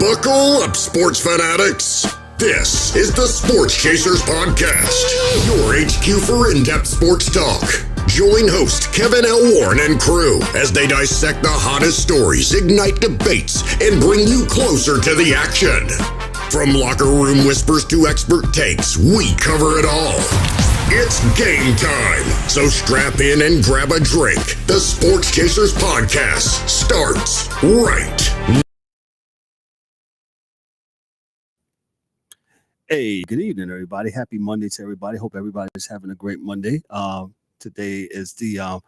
Buckle up, sports fanatics. This is the Sports Chasers Podcast, your HQ for in-depth sports talk. Join host Kevin L. Warren and crew as they dissect the hottest stories, ignite debates, and bring you closer to the action. From locker room whispers to expert takes, we cover it all. It's game time, so strap in and grab a drink. The Sports Chasers Podcast starts right now. Hey, good evening, everybody. Happy Monday to everybody. Hope everybody's having a great Monday. Today is the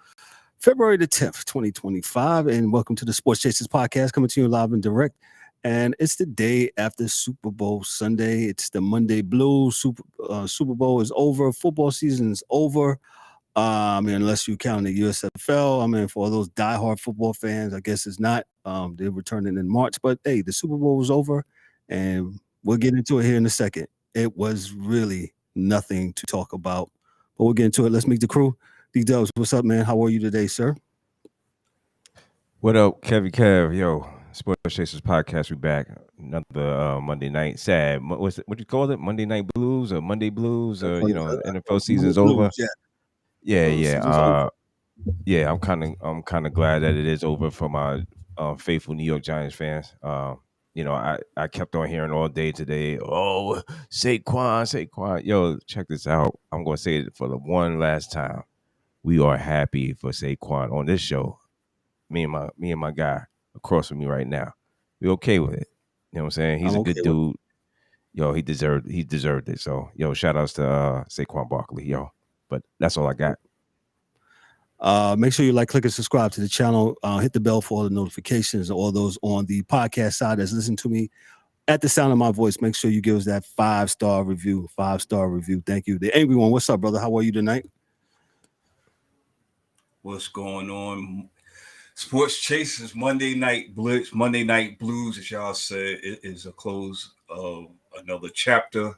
February the 10th, 2025, and welcome to the Sports Chasers Podcast, coming to you live and direct. And it's the day after Super Bowl Sunday. It's the Monday Blues. Super Bowl is over. Football season is over. Unless you count the USFL. For all those diehard football fans, I guess it's not. They're returning in March. But, hey, the Super Bowl was over, and we'll get into it here in a second. It was really nothing to talk about, but we'll get into it. Let's meet the crew. D-Dubs, what's up, man? How are you today, sir? What up, Kev? Yo, Sports Chasers Podcast. We back. Another Monday night. Sad. What do you call it? Monday Night Blues or Monday Blues? Or NFL season's over. Yeah. I'm kind of glad that it is over for my faithful New York Giants fans. I kept on hearing all day today, oh, Saquon. Yo, check this out. I'm going to say it for the one last time. We are happy for Saquon on this show. Me and my guy across from me right now. We okay with it. You know what I'm saying? He's a good dude. Yo, he deserved it. So, yo, shout outs to Saquon Barkley, yo. But that's all I got. Make sure you like, click, and subscribe to the channel. Hit the bell for all the notifications. All those on the podcast side that's listening to me at the sound of my voice. Make sure you give us that 5-star review. 5-star review. Thank you. The Angry One, what's up, brother? How are you tonight? What's going on? Sports Chasers, Monday Night Blitz, Monday Night Blues, as y'all said, it is a close of another chapter.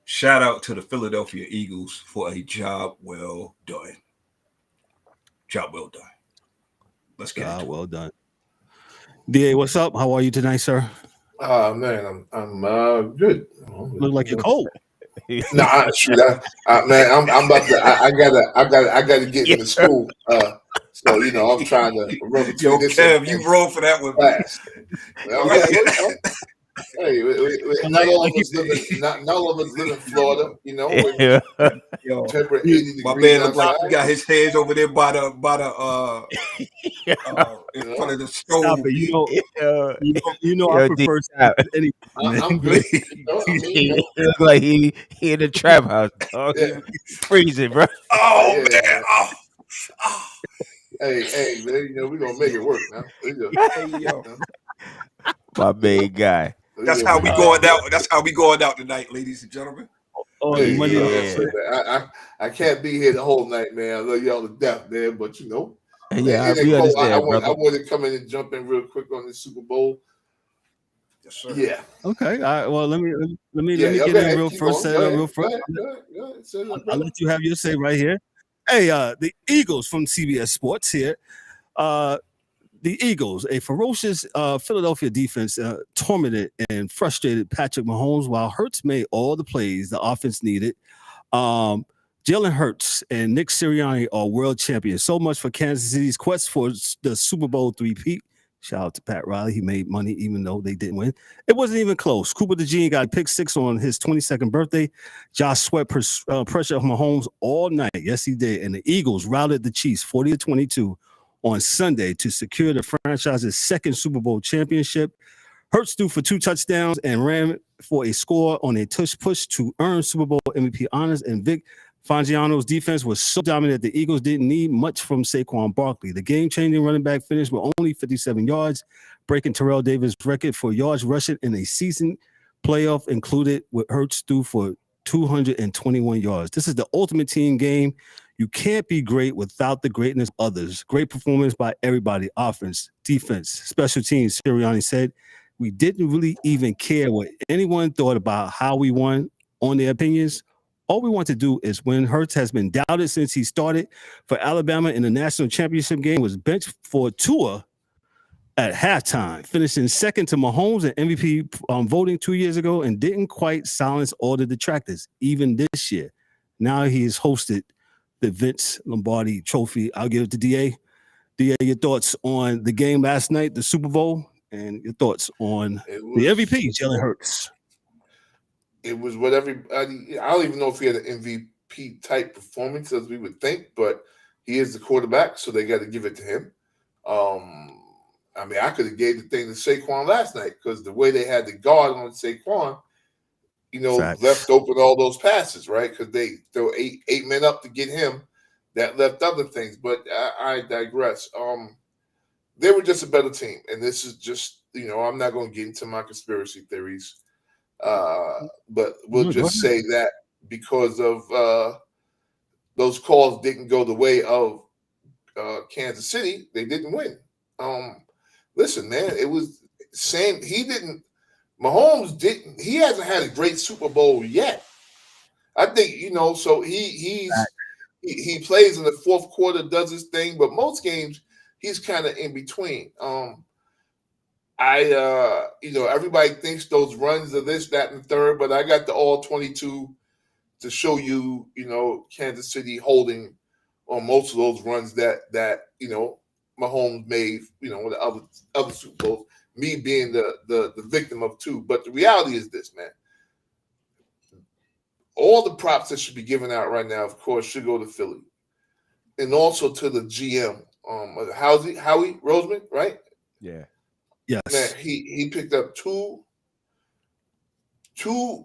Shout out to the Philadelphia Eagles for a job well done. Job well done. Let's get it. Well done. DA, what's up? How are you tonight, sir? Man, I'm good. Look like you're cold. Nah, shoot, man, I'm about to. I gotta get into school. So I'm trying to run Yo, Kev, you roll for that one. Hey, not all of us live in Florida, Yo, temperate 80 degrees. My man look like he got his hands over there by the in front of the stove. I prefer He look like he in the trap house. Freezing, bro. Oh man. Yeah. Hey, man, we're gonna make it work now. My main guy. That's how we going out. That's how we going out tonight, ladies and gentlemen. I can't be here the whole night, man. I love y'all to death, man. But we understand, I want to come in and jump in real quick on the Super Bowl. Yes, sir. Yeah. Okay. All right. Well, let me get in real first. I'll let you have your say right here. Hey, the Eagles from CBS Sports here. The Eagles, a ferocious Philadelphia defense, tormented and frustrated Patrick Mahomes while Hurts made all the plays the offense needed. Jalen Hurts and Nick Sirianni are world champions. So much for Kansas City's quest for the Super Bowl three-peat. Shout out to Pat Riley. He made money even though they didn't win. It wasn't even close. Cooper DeJean got pick 6 on his 22nd birthday. Josh sweat pressure of Mahomes all night. Yes, he did. And the Eagles routed the Chiefs 40-22 on Sunday to secure the franchise's second Super Bowl championship. Hurts threw for 2 touchdowns and ran for a score on a tush push to earn Super Bowl MVP honors. And Vic Fangio's defense was so dominant that the Eagles didn't need much from Saquon Barkley. The game-changing running back finished with only 57 yards, breaking Terrell Davis' record for yards rushing in a season playoff, included with Hurts threw for 221 yards. This is the ultimate team game. You can't be great without the greatness of others. Great performance by everybody, offense, defense, special teams, Sirianni said. We didn't really even care what anyone thought about how we won on their opinions. All we want to do is win. Hurts has been doubted since he started for Alabama in the national championship game, was benched for Tua at halftime, finishing second to Mahomes in MVP voting 2 years ago, and didn't quite silence all the detractors, even this year. Now he has hosted the Vince Lombardi Trophy. I'll give it to DA. DA, your thoughts on the game last night, the Super Bowl, and your thoughts on the MVP, Jalen Hurts. It was what everybody. I don't even know if he had an MVP type performance as we would think, but he is the quarterback, so they got to give it to him. I mean, I could have gave the thing to Saquon last night because the way they had the guard on Saquon, left open all those passes, right? Because they throw eight men up to get him. That left other things, but I digress. They were just a better team, and this is just, I'm not going to get into my conspiracy theories, but we'll just say that because of those calls didn't go the way of Kansas City, they didn't win. Listen, man, it was same. Mahomes didn't. He hasn't had a great Super Bowl yet. I think so he plays in the fourth quarter, does his thing, but most games he's kind of in between. Everybody thinks those runs are this, that, and third, but I got the all 22 to show you, Kansas City holding on most of those runs that Mahomes made, with the other Super Bowls, me being the victim of two. But the reality is this, man. All the props that should be given out right now, of course, should go to Philly. And also to the GM, Howie Roseman, right? Yeah. Yes. Man, he picked up two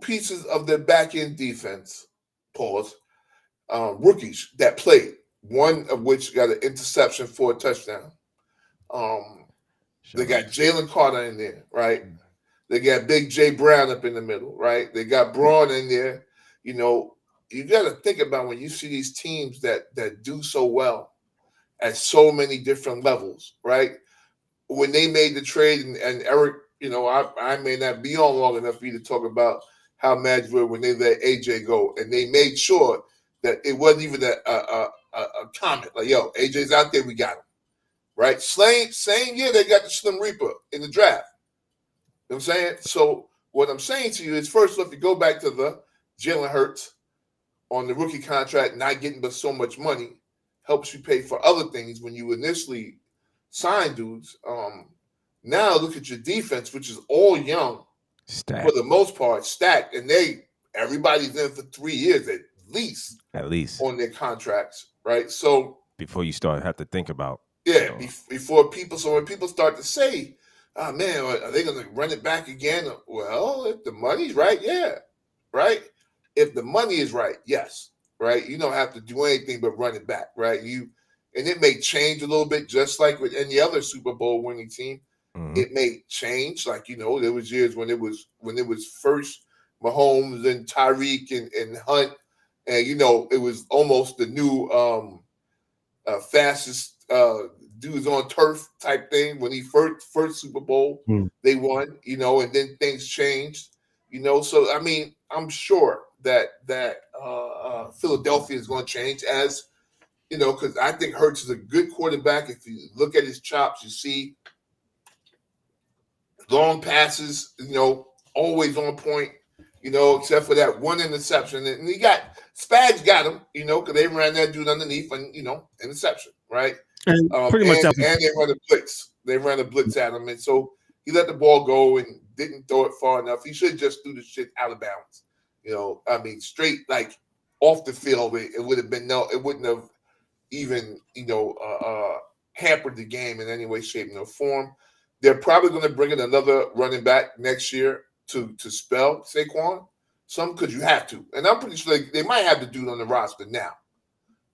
pieces of their back-end defense, rookies that played, one of which got an interception for a touchdown. They got Jalen Carter in there, right? They got Big J Brown up in the middle, right? They got Braun in there. You got to think about when you see these teams that do so well at so many different levels, right? When they made the trade, and Eric, I may not be on long enough for you to talk about how mad you were when they let AJ go, and they made sure that it wasn't even a comment like, "Yo, AJ's out there, we got him." Right? Same year they got the Slim Reaper in the draft. You know what I'm saying? So what I'm saying to you is, first off, you go back to the Jalen Hurts on the rookie contract, not getting but so much money, helps you pay for other things when you initially sign dudes. Now look at your defense, which is all young, for the most part, stacked, and everybody's in for 3 years at least on their contracts, right? So before you have to think about before people. So when people start to say, "Oh man, are they going to run it back again?" Well, if the money's right, yeah, right. If the money is right, yes, right. You don't have to do anything but run it back, right? And it may change a little bit, just like with any other Super Bowl winning team. Mm-hmm. It may change, like there was years when it was first Mahomes and Tyreek and Hunt, and it was almost the new fastest dudes on turf type thing when he first Super Bowl they won, and then things changed, So I mean, I'm sure that Philadelphia is going to change, as because I think Hurts is a good quarterback. If you look at his chops, you see long passes, always on point, except for that one interception. And Spags got him, because they ran that dude underneath and, interception, right? And pretty much and they run a blitz. They ran a blitz at him. And so he let the ball go and didn't throw it far enough. He should just threw the shit out of bounds. Straight, like, off the field, it would have been it wouldn't have even, hampered the game in any way, shape, or form. They're probably going to bring in another running back next year to spell Saquon. Because you have to. And I'm pretty sure they might have the dude on the roster now.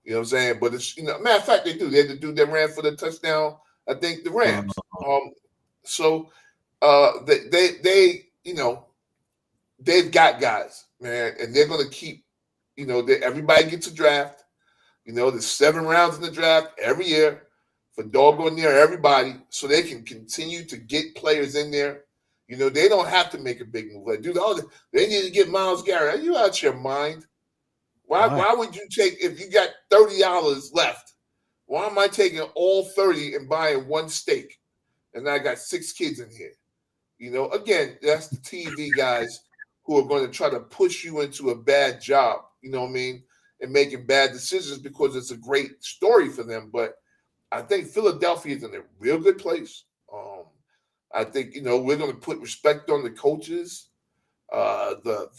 You know what I'm saying? But it's, matter of fact, they do. They had the dude that ran for the touchdown, I think, the Rams. They've got guys, man, and they're going to keep, everybody gets a draft. There's 7 rounds in the draft every year for doggone near everybody, so they can continue to get players in there. They don't have to make a big move. Like, dude, they need to get Myles Garrett. Are you out your mind? Why would you take, if you got $30 left, why am I taking all 30 and buying one steak? and I got 6 kids in here. You know, again, that's the TV guys who are going to try to push you into a bad job, you know what I mean, and making bad decisions because it's a great story for them. But I think Philadelphia is in a real good place. I think, you know, we're going to put respect on the coaches, the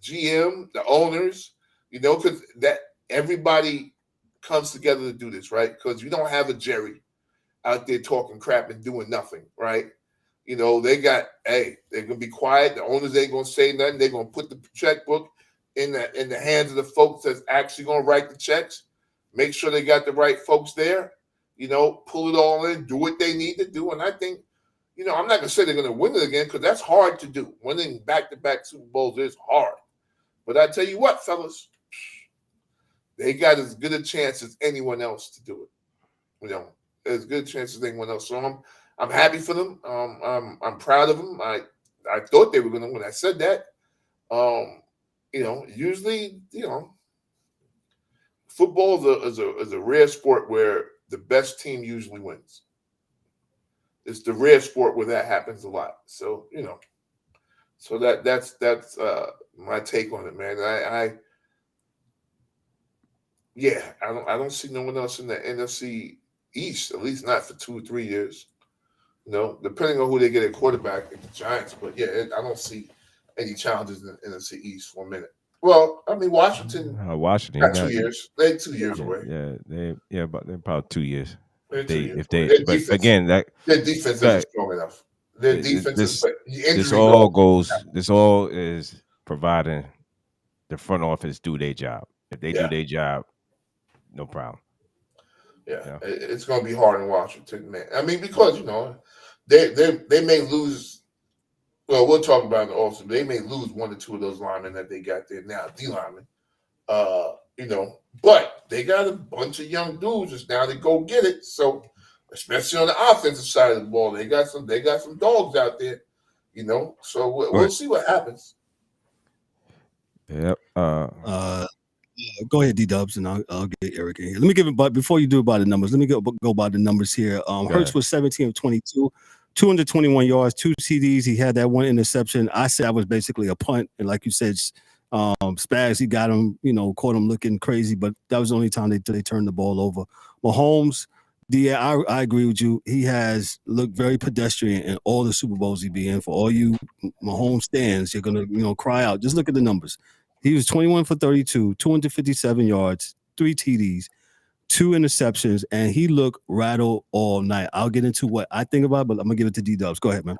GM, the owners, you know, because that everybody comes together to do this, right? Because you don't have a Jerry out there talking crap and doing nothing, right? You know, they're gonna be quiet. The owners ain't gonna say nothing. They're gonna put the checkbook in the hands of the folks that's actually gonna write the checks. Make sure they got the right folks there. You know, pull it all in, do what they need to do. And I think, you know, I'm not gonna say they're gonna win it again because that's hard to do. Winning back-to-back Super Bowls is hard. But I tell you what, fellas, they got as good a chance as anyone else to do it. You know, as good a chance as anyone else. So I'm happy for them. I'm proud of them. I thought they were going to win. I said that. You know, usually, you know, football is a rare sport where the best team usually wins. It's the rare sport where that happens a lot. So, you know, so that's my take on it, man. I don't see no one else in the NFC East, at least not for 2 or 3 years. You know, depending on who they get at quarterback, like the Giants. But yeah, I don't see any challenges in the NFC East for a minute. Well, I mean, Washington got 2 years. They're 2 years away. But they're probably 2 years. They're 2 years But defense, again, their defense isn't strong enough. Their defense this all is providing the front office do their job. If they do their job, no problem. Yeah, it's going to be hard in Washington, man. I mean, because, you know, they may lose. Well, we'll talk about it also. They may lose 1 or 2 of those linemen that they got there now, D linemen. You know, but they got a bunch of young dudes just now to go get it. So, especially on the offensive side of the ball, they got some dogs out there. You know, so we'll see what happens. Yep. Go ahead, D-Dubs, and I'll get Eric in here. Let me give it, but before you do by the numbers, let me go by the numbers here. Hurts was 17 of 22, 221 yards, 2 CDs. He had that 1 interception. I said I was basically a punt, and like you said, Spags, he got him, you know, caught him looking crazy, but that was the only time they turned the ball over. Mahomes, I agree with you. He has looked very pedestrian in all the Super Bowls he be in. For all you Mahomes stands, you're gonna, you know, cry out. Just look at the numbers. He was 21 for 32, 257 yards, 3 TDs, 2 interceptions, and he looked rattled all night. I'll get into what I think about it, but I'm gonna give it to D-Dubs. Go ahead, man.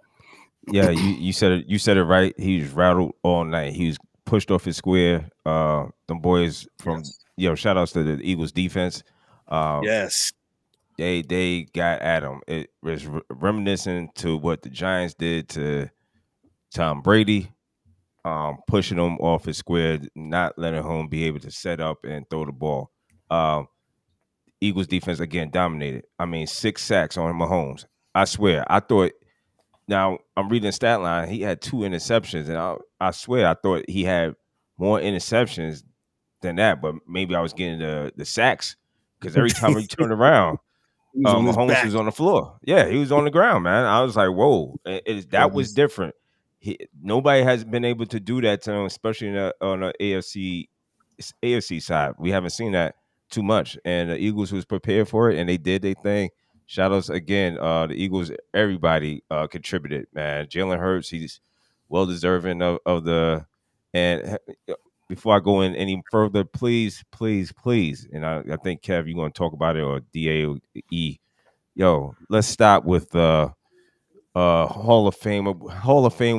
Yeah, you said it. You said it right. He was rattled all night. He was pushed off his square. Them boys from shout outs to the Eagles defense. Yes. They got at him. It was reminiscent to what the Giants did to Tom Brady. Pushing him off his square, not letting him be able to set up and throw the ball. Eagles defense again dominated. I mean, 6 sacks on Mahomes. I swear, I thought. Now I'm reading the stat line. He had 2 interceptions, and I swear I thought he had more interceptions than that. But maybe I was getting the sacks because every time he turned around, Mahomes was on the floor. Yeah, he was on the ground, man. I was like, whoa, that was different. Nobody has been able to do that to him, especially on the AFC side. We haven't seen that too much, and the Eagles was prepared for it, and they did their thing. Shout outs again, the Eagles. Everybody contributed, man. Jalen Hurts, he's well deserving of the. And before I go in any further, please, and I think Kev, you're going to talk about it, or DAE. Yo, let's stop with Hall of Fame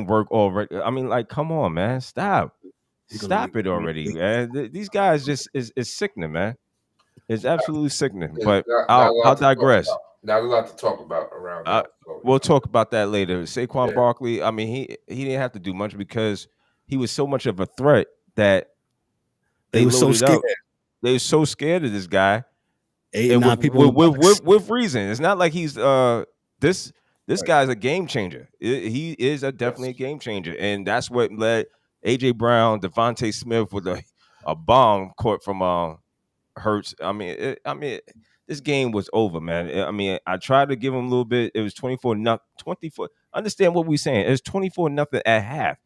work already. I mean, like, come on, man, stop it already, man. These guys just is sickening, man. It's absolutely sickening. But I'll digress. Not a lot to talk about around that. We'll talk about that later. Saquon Barkley, I mean, he didn't have to do much because he was so much of a threat that they were so scared. They were so scared of this guy. 8 9 people with reason. It's not like he's this guy's a game changer. He is definitely a game changer, and that's what led AJ Brown, Devontae Smith with a bomb caught from Hurts. I mean, this game was over, man. I mean, I tried to give them a little bit. It was 24-0. 24. Understand what we're saying? It was 24-0 at half.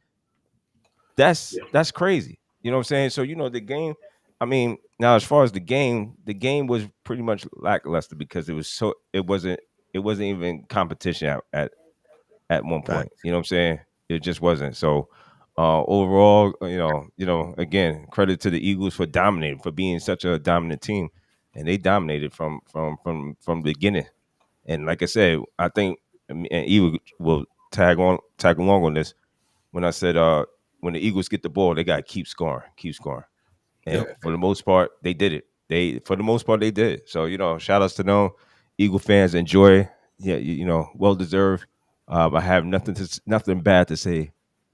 That's crazy. You know what I'm saying? So the game. I mean, now as far as the game was pretty much lackluster because it wasn't even competition at one point. You know what I'm saying? It just wasn't. So overall, again, credit to the Eagles for dominating, for being such a dominant team, and they dominated from the beginning. And like I said, I think, and Eagle will tag along on this when I said when the Eagles get the ball, they got to keep scoring. And for the most part, they did it. They did it. So shout outs to them, Eagle fans. Enjoy. Yeah, well deserved. I have nothing bad to say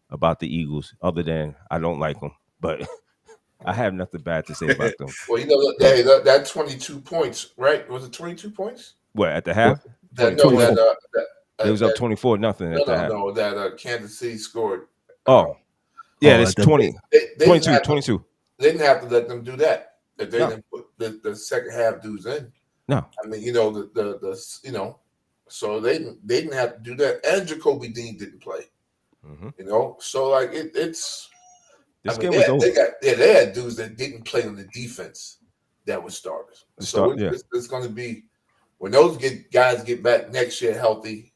about the Eagles other than I don't like them, but I have nothing bad to say about them. Well, that 22 points, right? Was it 22 points? What, at the half? It was up 24-0 at the half. No, that Kansas City scored. It's 20. 22. They didn't have to let them do that. If they didn't put the second half dudes in. No. I mean, so they didn't have to do that. And Jacoby Dean didn't play. Mm-hmm. So like it's this game was over. They had dudes that didn't play on the defense that were starters. It's going to be when those guys get back next year healthy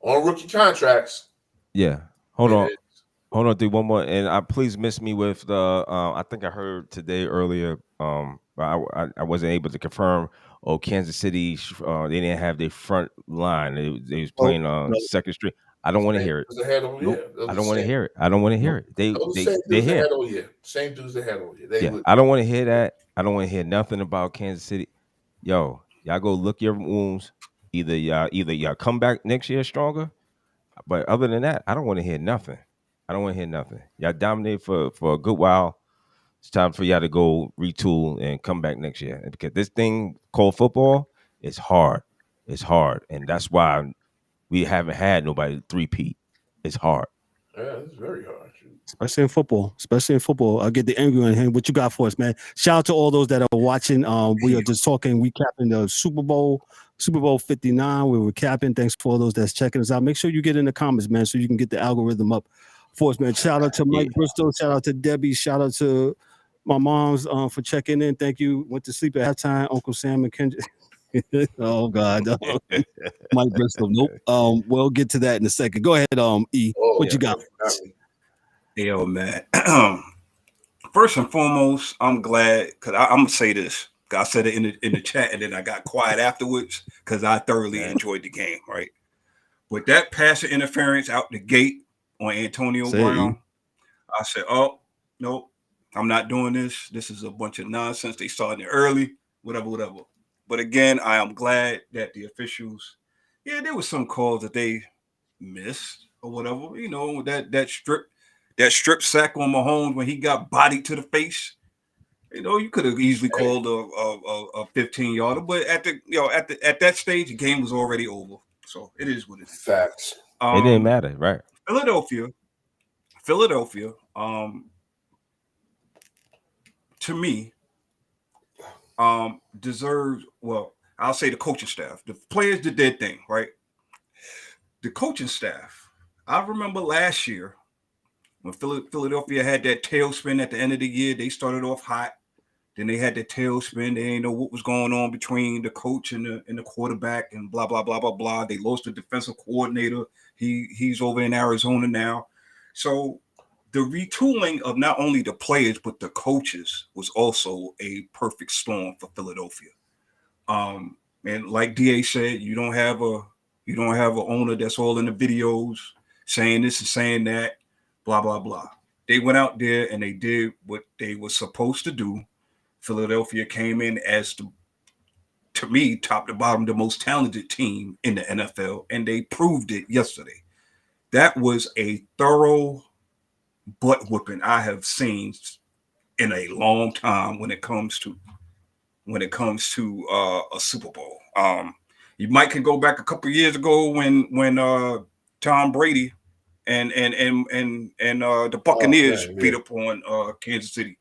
on rookie contracts. Yeah. Hold on, do one more, and please miss me with the. I think I heard today earlier. But I wasn't able to confirm. Kansas City, they didn't have their front line. They was playing second string. I don't want to hear it. I don't want to hear it. I don't want to hear it. They here. Same dudes they had over here. I don't want to hear that. I don't want to hear nothing about Kansas City. Yo, y'all go look your wounds. Either y'all come back next year stronger. But other than that, I don't want to hear nothing. Y'all dominated for a good while. It's time for y'all to go retool and come back next year. Because this thing called football is hard. It's hard. And that's why we haven't had nobody three-peat. It's hard. Yeah, it's very hard. Especially in football. I'll get the angry on him. What you got for us, man? Shout out to all those that are watching. We are just recapping the Super Bowl 59. We're recapping. Thanks for all those that's checking us out. Make sure you get in the comments, man, so you can get the algorithm up for us, man. Shout out to Mike Bristol. Shout out to Debbie. Shout out to my moms for checking in. Thank you. Went to sleep at halftime. Uncle Sam and Kendra. Oh God, Mike Bristol. Nope. We'll get to that in a second. Go ahead, E. What you got? Yo, man. First and foremost, I'm glad because I'm gonna say this. I said it in the chat, and then I got quiet afterwards because I thoroughly enjoyed the game. Right, with that passing interference out the gate on Antonio Brown, I said, "Oh no, I'm not doing this. This is a bunch of nonsense. They started it early, whatever." But again, I am glad that the officials, there was some calls that they missed or whatever. That strip sack on Mahomes when he got bodied to the face. You could have easily called a 15-yarder, but at that stage, the game was already over. So it is what it is. Facts. It didn't matter, right? Philadelphia. To me, deserves. Well, I'll say the coaching staff. The players did their thing, right? The coaching staff. I remember last year when Philadelphia had that tailspin at the end of the year. They started off hot. Then they had the tailspin. They didn't know what was going on between the coach and the quarterback and blah, blah, blah, blah, blah. They lost the defensive coordinator. He's over in Arizona now. So the retooling of not only the players, but the coaches was also a perfect storm for Philadelphia. And like DA said, you don't have an owner that's all in the videos saying this and saying that, blah, blah, blah. They went out there and they did what they were supposed to do. Philadelphia came in as, to me, top to bottom, the most talented team in the NFL, and they proved it yesterday. That was a thorough butt whooping I have seen in a long time when it comes to a Super Bowl. You might can go back a couple of years ago when Tom Brady and the Buccaneers beat up on Kansas City.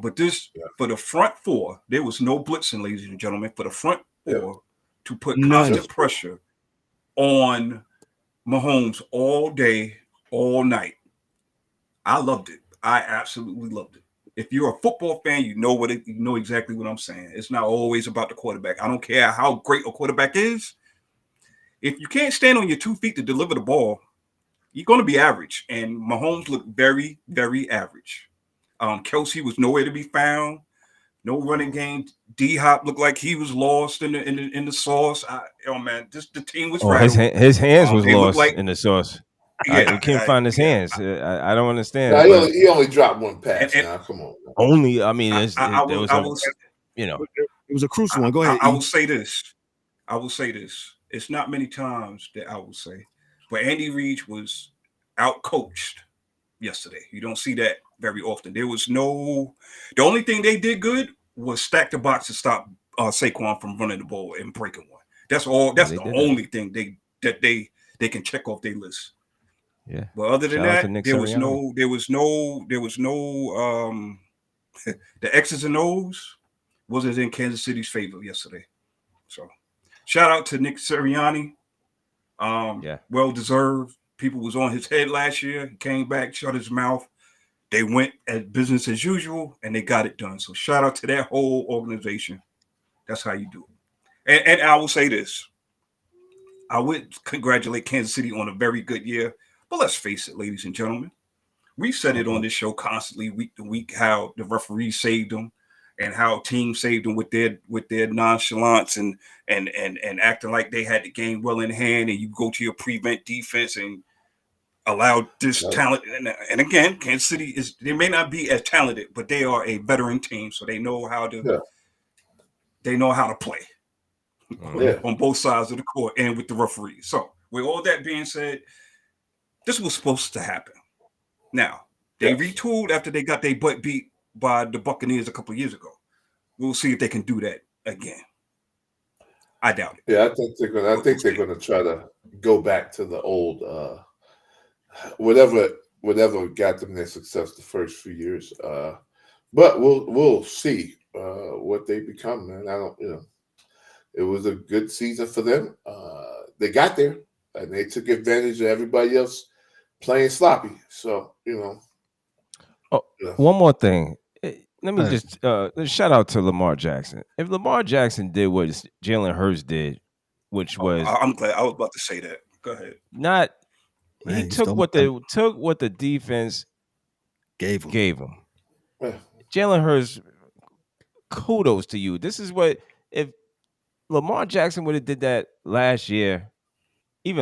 But this for the front four, there was no blitzing, ladies and gentlemen. For the front four to put constant pressure on Mahomes all day, all night. I loved it. I absolutely loved it. If you're a football fan, you know exactly what I'm saying. It's not always about the quarterback. I don't care how great a quarterback is. If you can't stand on your 2 feet to deliver the ball, you're going to be average. And Mahomes looked very, very average. Kelsey was nowhere to be found. No running game. D-Hop looked like he was lost in the sauce. The team was rattled. His hands was lost in the sauce. Yeah, we can't find his hands. I don't understand. Nah, he only dropped one pass. Now, come on. Only, I mean, it was a crucial one. Go ahead. I will say this. It's not many times that I will say, but Andy Reid was outcoached yesterday. You don't see that very often. The only thing they did good was stack the box to stop Saquon from running the ball and breaking one. That's all. That's the only thing they can check off their list. Yeah. But other than that, there was no the X's and O's wasn't in Kansas City's favor yesterday. So shout out to Nick Sirianni. Well deserved. People was on his head last year. He came back, shut his mouth. They went at business as usual, and they got it done. So shout out to that whole organization. That's how you do it. And I will say this. I would congratulate Kansas City on a very good year. But let's face it, ladies and gentlemen. We've said it on this show constantly, week to week, how the referees saved them and how teams saved them with their nonchalance and acting like they had the game well in hand, and you go to your prevent defense and allow this talent. And again, Kansas City they may not be as talented, but they are a veteran team, so they know how to play on both sides of the court and with the referees. So with all that being said, this was supposed to happen. Now, they retooled after they got their butt beat by the Buccaneers a couple of years ago. We'll see if they can do that again. I doubt it. Yeah, I think they're gonna try to go back to the old whatever got them their success the first few years. But we'll see what they become, man. I don't, it was a good season for them. They got there and they took advantage of everybody else playing sloppy. So, one more thing. Let me just shout out to Lamar Jackson. If Lamar Jackson did what Jalen Hurts did, which was I'm glad I was about to say that. Go ahead. He took what the defense gave him. Jalen Hurts, kudos to you. This is what, if Lamar Jackson would have did that last year, if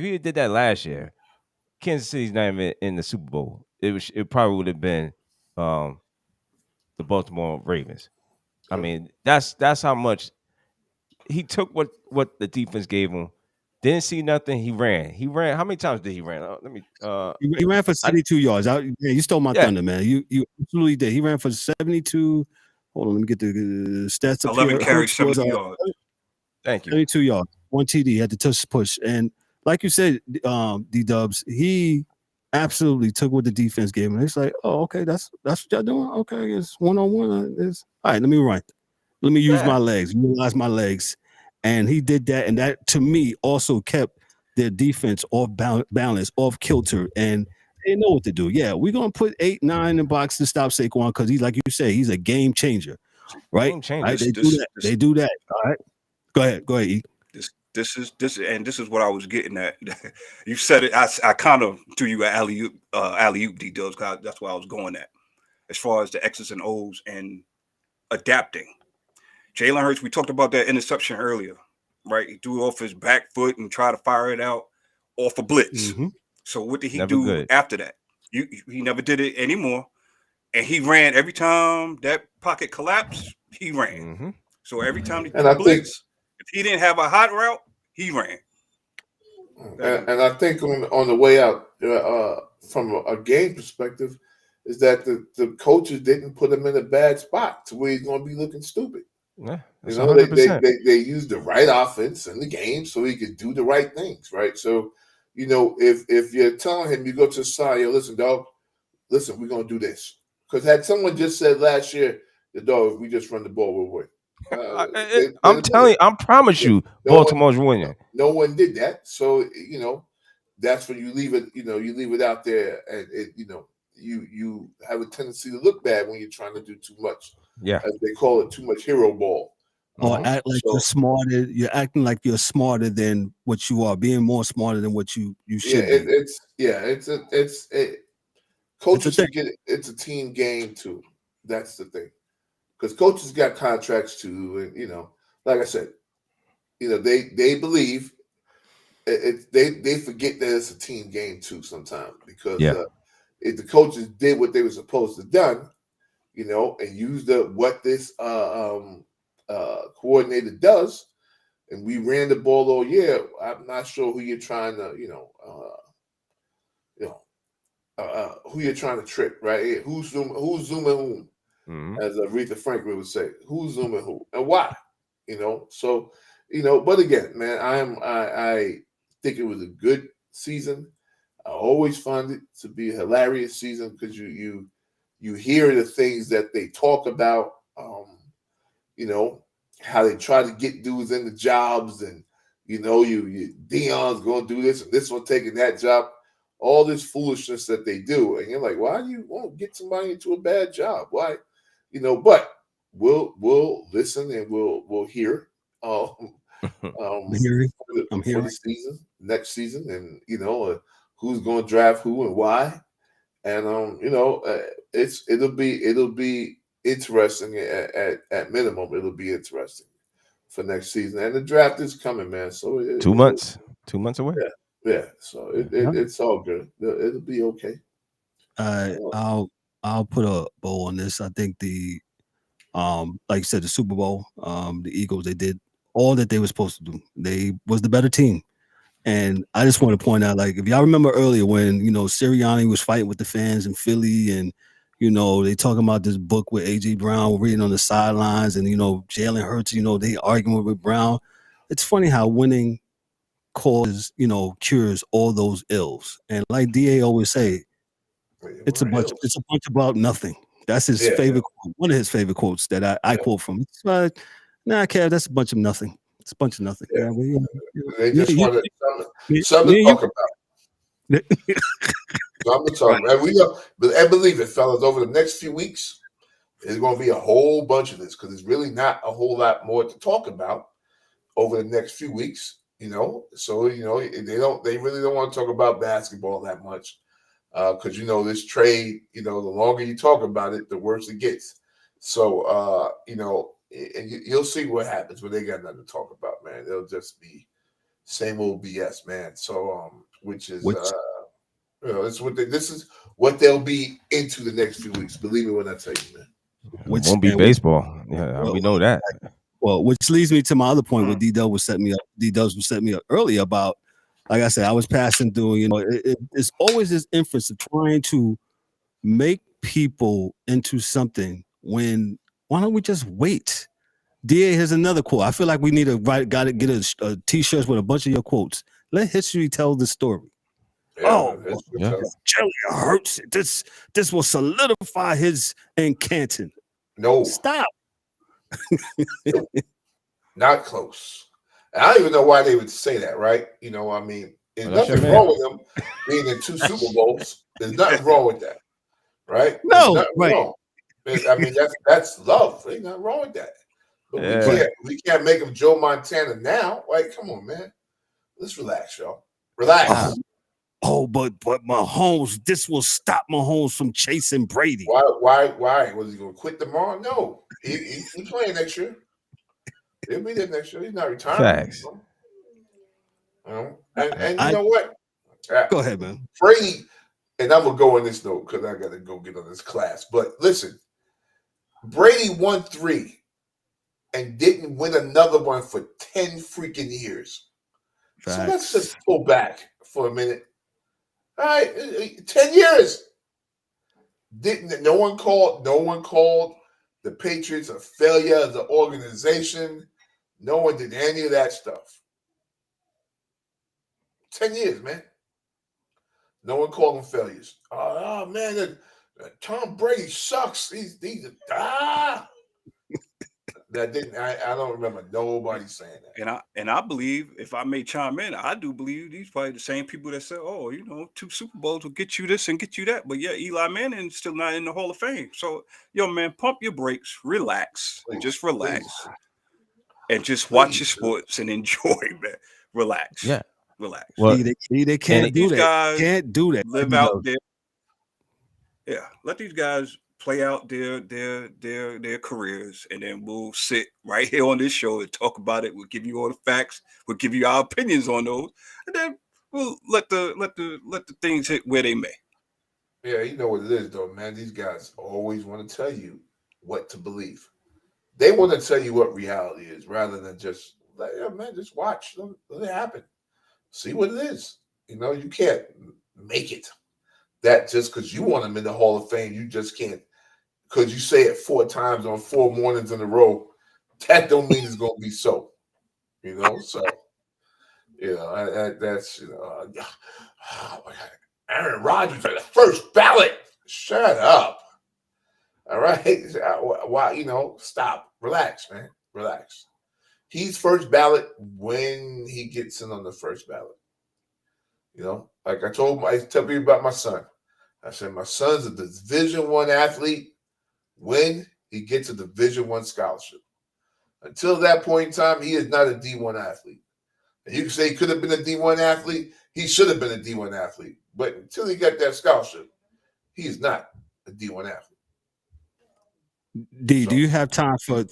he did that last year, Kansas City's not even in the Super Bowl. It probably would have been the Baltimore Ravens. I mean, that's how much he took what the defense gave him. Didn't see nothing. He ran. How many times did he run? He ran for 72 yards. You stole my thunder, man. You absolutely did. He ran for 72. Hold on, let me get the stats up 11 here. carries, 72 yards. Thank you. 72 yards, 1 TD, had to touch push. And like you said, D-Dubs, he absolutely took what the defense gave him. It's like, oh, okay, that's what y'all doing? Okay, it's one-on-one. All right, let me run. Let me use my legs, utilize my legs. And he did that, and that, to me, also kept their defense off balance, off kilter, and they know what to do. Yeah, we're going to put 8, 9 in the box to stop Saquon because he's, like you say, he's a game changer, right? Game changer. Right? They do that. All right, go ahead, E. This is what I was getting at. You said it. I kind of threw you an alley-oop D-Dubs, because that's where I was going at, as far as the X's and O's and adapting. Jalen Hurts, we talked about that interception earlier, right? He threw off his back foot and tried to fire it out off a blitz. Mm-hmm. So what did he do after that? He never did it anymore. And he ran every time that pocket collapsed, he ran. Mm-hmm. So every time he threw a blitz, if he didn't have a hot route, he ran. And I think on the way out, from a game perspective, is that the coaches didn't put him in a bad spot to where he's going to be looking stupid. Yeah, they used the right offense in the game so he could do the right things, right? So, if you're telling him, you go to the side, listen, dog, we're going to do this. Because had someone just said last year, the dog, if we just run the ball, we'll win. I'm telling you, I promise you, Baltimore's winning. No one did that. So, that's when you leave it, you leave it out there, and you have a tendency to look bad when you're trying to do too much. Yeah. As they call it, too much hero ball. Or act like you're smarter. You're acting like you're smarter than what you are, being more smarter than what you should be. Coaches forget it's a team game too. That's the thing. Because coaches got contracts too, and like I said, they believe they forget that it's a team game too sometimes, because if the coaches did what they were supposed to done, and used what this coordinator does, and we ran the ball all year, I'm not sure who you're trying to who you're trying to trick, right? Who's zooming whom? Mm-hmm. As Aretha Franklin would say, who's zooming who and why? So but again, man, I think it was a good season. I always find it to be a hilarious season because you hear the things that they talk about, how they try to get dudes into jobs, and you Dion's going to do this and this one taking that job, all this foolishness that they do, and you're like, why do you want to get somebody into a bad job? Why, but we'll listen and we'll hear. I'm hearing. For the season, next season, and who's going to draft who and why, and it'll be interesting at minimum. It'll be interesting for next season, and the draft is coming, man. So 2 months away. Yeah. So it's all good. It'll be okay. I'll put a bow on this. I think the like you said, the Super Bowl, the Eagles, they did all that they were supposed to do. They was the better team. And I just want to point out, like, if y'all remember earlier when, Sirianni was fighting with the fans in Philly, and, they talking about this book with A.J. Brown reading on the sidelines, and, Jalen Hurts, they arguing with Brown. It's funny how winning causes, cures all those ills. And like DA always say, it's a bunch about nothing. That's his favorite quote, one of his favorite quotes that I quote from. It's like, nah, Kev, that's a bunch of nothing. It's a bunch of nothing. Yeah. They just wanted something to talk about. Something to talk about. We know, but believe it, fellas, over the next few weeks, there's going to be a whole bunch of this, because there's really not a whole lot more to talk about over the next few weeks. So they really don't want to talk about basketball that much, because this trade, the longer you talk about it, the worse it gets. So and you'll see what happens when they got nothing to talk about, man. It'll just be same old BS, man. So which is this is what they'll be into the next few weeks. Believe me when I tell you, man. It won't be baseball. We know that. Well, which leads me to my other point where D-Dub was setting me up. D-Dubs was setting me up earlier about, like I said, I was passing through, it's always this inference of trying to make people into something when, why don't we just wait? DA has another quote. I feel like we need to get a t-shirts with a bunch of your quotes. Let history tell the story. Jalen Hurts. This will solidify his in Canton. No. Stop. Not close. And I don't even know why they would say that, right? There's nothing wrong with them being in 2 Super Bowls. There's nothing wrong with that, right? No, right. Wrong. That's love. Ain't nothing wrong with that. But we can't make him Joe Montana now. Like, come on, man. Let's relax, y'all. Relax. But Mahomes, this will stop Mahomes from chasing Brady. Why? Was he going to quit tomorrow? No. He's playing next year. He'll be there next year. He's not retiring. Facts. And you know what? Go ahead, man. Brady, and I'm going to go on this note because I got to go get on this class. But listen, Brady won 3 and didn't win another one for 10 freaking years. Facts. So let's just go back for a minute. All right, 10 years. No one called the Patriots a failure as an organization. No one did any of that stuff. 10 years, man. No one called them failures. Oh man, Tom Brady sucks. He's That didn't. I don't remember nobody saying that. And I believe, if I may chime in, I do believe these probably the same people that said, "Oh, 2 Super Bowls will get you this and get you that." But yeah, Eli Manning's still not in the Hall of Fame. So, yo, man, pump your brakes, relax, just relax, and just watch your sports and enjoy, man. Relax, Yeah. relax. Well, they can't do these that. guys Can't do that. live out there. Yeah, let these guys play out their careers, and then we'll sit right here on this show and talk about it. We'll give you all the facts. We'll give you our opinions on those, and then we'll let the things hit where they may. Yeah, you know what it is, though, man. These guys always want to tell you what to believe. They want to tell you what reality is, rather than just, man, just watch. Let it happen. See what it is. You can't make it. That just because you want him in the Hall of Fame, you just can't. Because you say it 4 times on 4 mornings in a row, that don't mean it's going to be so. So, that's, Aaron Rodgers at the first ballot. Shut up. All right. Why, stop. Relax, man. Relax. He's first ballot when he gets in on the first ballot. Like I tell people about my son. I said, my son's a Division I athlete when he gets a Division I scholarship. Until that point in time, he is not a D1 athlete. And you can say he could have been a D1 athlete. He should have been a D1 athlete. But until he got that scholarship, he is not a D1 athlete. D, do you have time for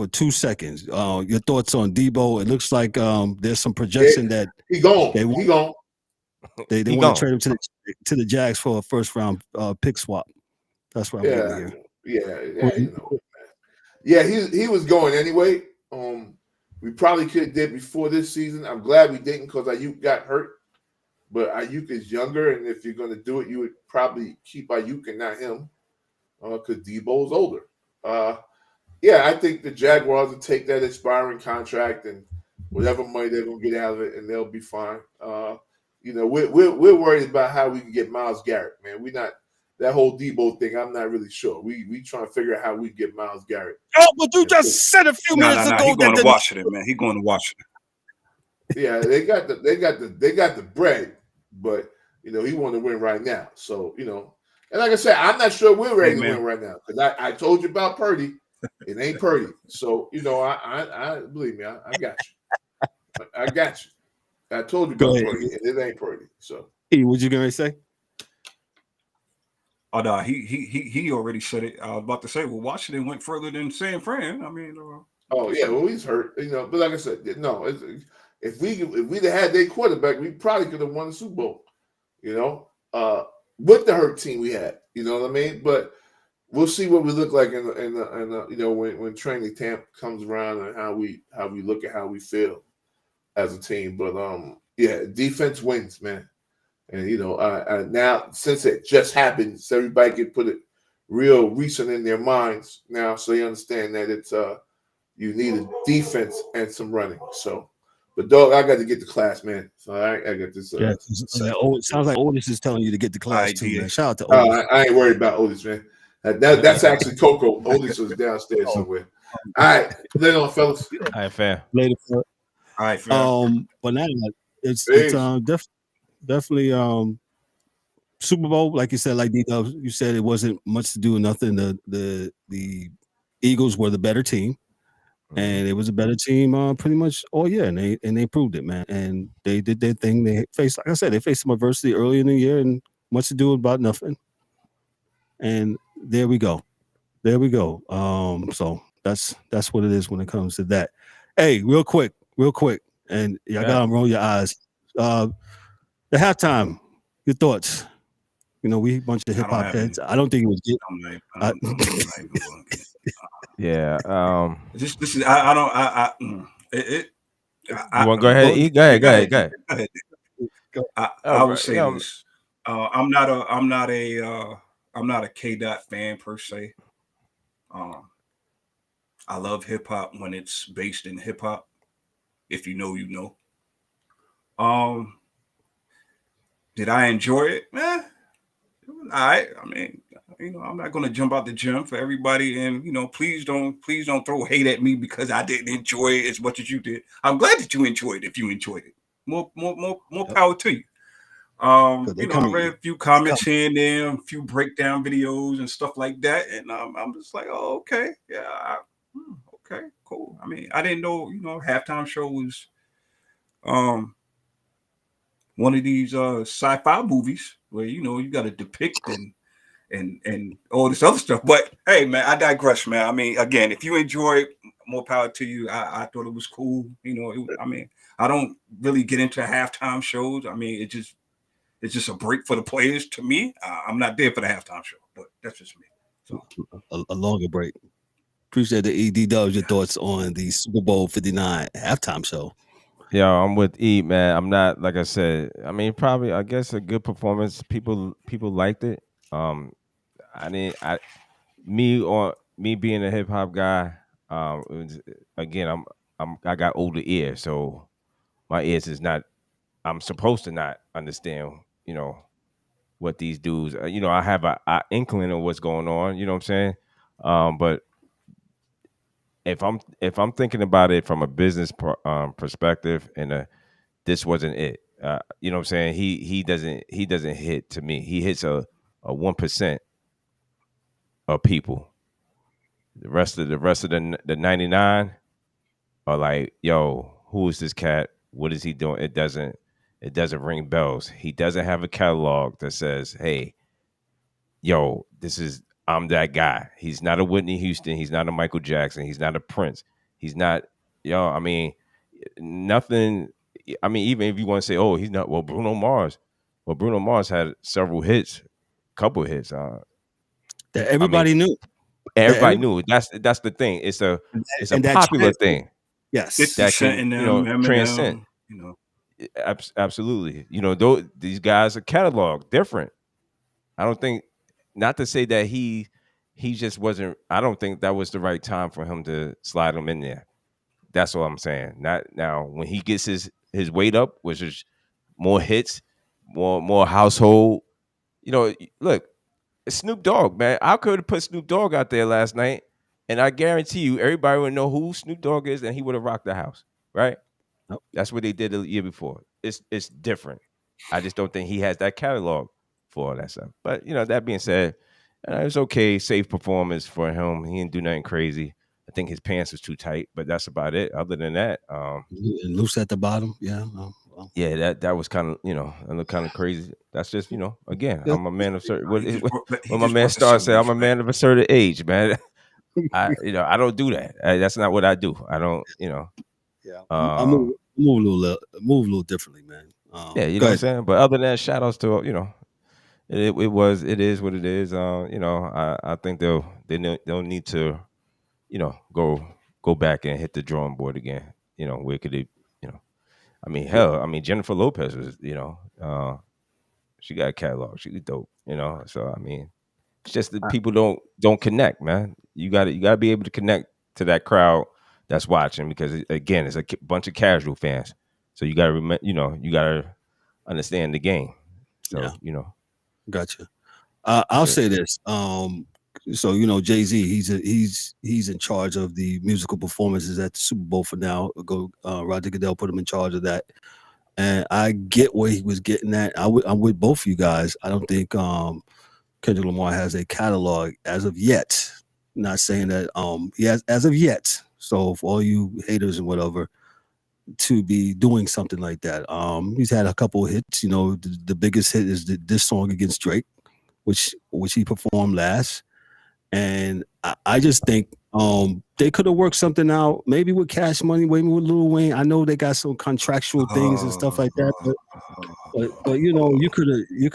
2 seconds? Your thoughts on Debo? It looks like there's some projection that he gone. They want to trade him to the Jags for a first round pick swap. That's what I'm getting here. Yeah, he was going anyway. We probably could have did before this season. I'm glad we didn't because Ayuk got hurt. But Ayuk is younger, and if you're going to do it, you would probably keep Ayuk and not him because Debo's older. I think the Jaguars will take that expiring contract and whatever money they're going to get out of it, and they'll be fine. We're worried about how we can get Myles Garrett, man. We're not that whole Debo thing. I'm not really sure. We trying to figure out how we get Myles Garrett. Oh, but you just said a few minutes ago he's going to Washington, man. He's going to Washington. Yeah, they got the bread, but he want to win right now. So and like I said, I'm not sure we're ready to win right now because I told you about Purdy. It ain't Purdy. So I believe me, I got you. I got you. I told you about Purdy, and it ain't Purdy. So, what you gonna say? Oh no, he already said it. I was about to say, well, Washington went further than San Fran. I mean, he's hurt. But like I said, no. If we'd have had their quarterback, we probably could have won the Super Bowl. With the hurt team we had, you know what I mean. But we'll see what we look like in the when training camp comes around and how we look at how we feel as a team. But defense wins, man. And now since it just happened, so everybody can put it real recent in their minds now, so they understand that it's you need a defense and some running. So, but dog, I got to get to class, man. So I got this. It sounds like Otis is telling you to get to class too, man. Shout out to Otis. I ain't worried about Otis, man. That's actually Coco. Otis was downstairs somewhere. All right, later on, fellas. All right, fair. Later. All right, fair. But now it's definitely Super Bowl, like you said, like D-Dub, you said it wasn't much to do with nothing. The Eagles were the better team, and it was a better team pretty much all year, and they proved it, man. And they did their thing. They faced, like I said, they faced some adversity early in the year, and much to do about nothing. And there we go. So that's what it is when it comes to that. Hey, real quick, and y'all gotta roll your eyes. The halftime, your thoughts? We a bunch of hip hop heads. I don't think it was good. Yeah. This is I don't you want to go ahead? Go ahead. I would say this. I'm not a K-Dot fan per se. I love hip hop when it's based in hip hop. If you know, you know. Did I enjoy it? All right. I mean, I'm not going to jump out the gym for everybody. And, please don't throw hate at me because I didn't enjoy it as much as you did. I'm glad that you enjoyed it. If you enjoyed it, more power to you. I read a few comments here and there, a few breakdown videos and stuff like that. And I'm just like, oh, okay. Yeah. Okay, cool. I mean, I didn't know, halftime show was one of these sci-fi movies where you got to depict and all this other stuff. But hey, man, I digress, man. I mean, again, if you enjoy it, more power to you. I thought it was cool. I don't really get into halftime shows. I mean, it's just a break for the players. To me, I'm not there for the halftime show, but that's just me. So a longer break. Appreciate the ED Dubs. Your thoughts on the Super Bowl 59 halftime show? Yeah, I'm with E, man. I'm not, like I said. I mean, probably, I guess, a good performance. People liked it. Me being a hip hop guy. Again, I got older ears, so my ears is not. I'm supposed to not understand, what these dudes. I have a inkling of what's going on. You know what I'm saying? But if I'm thinking about it from a business perspective, and this wasn't it. You know what I'm saying? He doesn't hit to me. He hits a 1% of people. The rest of the 99 are like, yo, who is this cat? What is he doing? It doesn't ring bells. He doesn't have a catalog that says, hey, yo, I'm that guy. He's not a Whitney Houston. He's not a Michael Jackson. He's not a Prince. He's not, I mean, nothing. I mean, even if you want to say, oh, he's not, well, Bruno Mars. Well, Bruno Mars had several hits, couple hits. That everybody knew. Everybody knew. That's the thing. It's a popular thing. Yes. That can transcend. Absolutely. These guys are cataloged different. I don't think, not to say that he just wasn't, I don't think that was the right time for him to slide him in there. That's all I'm saying. Not now when he gets his weight up, which is more hits, more household. Look, it's Snoop Dogg, man. I could have put Snoop Dogg out there last night, and I guarantee you, everybody would know who Snoop Dogg is, and he would have rocked the house, right? Nope. That's what they did the year before. It's different. I just don't think he has that catalog for all that stuff. But that being said, it's okay, safe performance for him. He didn't do nothing crazy. I think his pants was too tight, but that's about it. Other than that, and loose at the bottom, yeah. Yeah, that was kind of a little kind of crazy. That's just again, I'm a man of certain. When my man starts saying I'm a man of a certain age, man, I don't do that. That's not what I do. I don't. Yeah, I move a little differently, man. Yeah, you know what I'm saying. But other than that, shout outs to it is what it is. I think they'll need to go back and hit the drawing board again. Where could they? I mean, hell, Jennifer Lopez was, she got a catalog. She's dope, So I mean, it's just that people don't connect, man. You got to be able to connect to that crowd that's watching, because again, it's a bunch of casual fans. So you got to remember, you got to understand the game. So Gotcha. I'll say this. So Jay-Z, he's in charge of the musical performances at the Super Bowl for now. Roger Goodell put him in charge of that, and I get where he was getting at. I'm with both of you guys. I don't think Kendrick Lamar has a catalog as of yet. Not saying that he has as of yet. So for all you haters and whatever, to be doing something like that, he's had a couple of hits. The biggest hit is this song against Drake, which he performed last. And I just think they could have worked something out, maybe with Cash Money, maybe with Lil Wayne. I know they got some contractual things and stuff like that, but you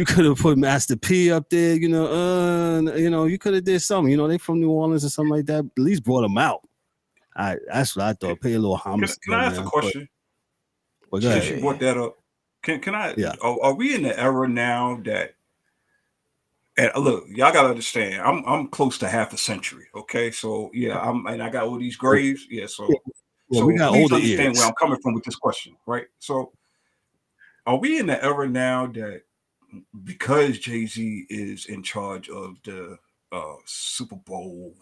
could have put Master P up there. You could have did something. They from New Orleans or something like that. At least brought them out. That's what I thought. Pay a little homage. Can I ask a question? But Since you brought that up, can I? Yeah. Are we in the era now that? And look, y'all gotta understand. I'm close to half a century. Okay, so yeah, I got all these graves. Yeah, so we got please older understand years. where I'm coming from with this question, right? So, are we in the era now that because Jay-Z is in charge of the Super Bowl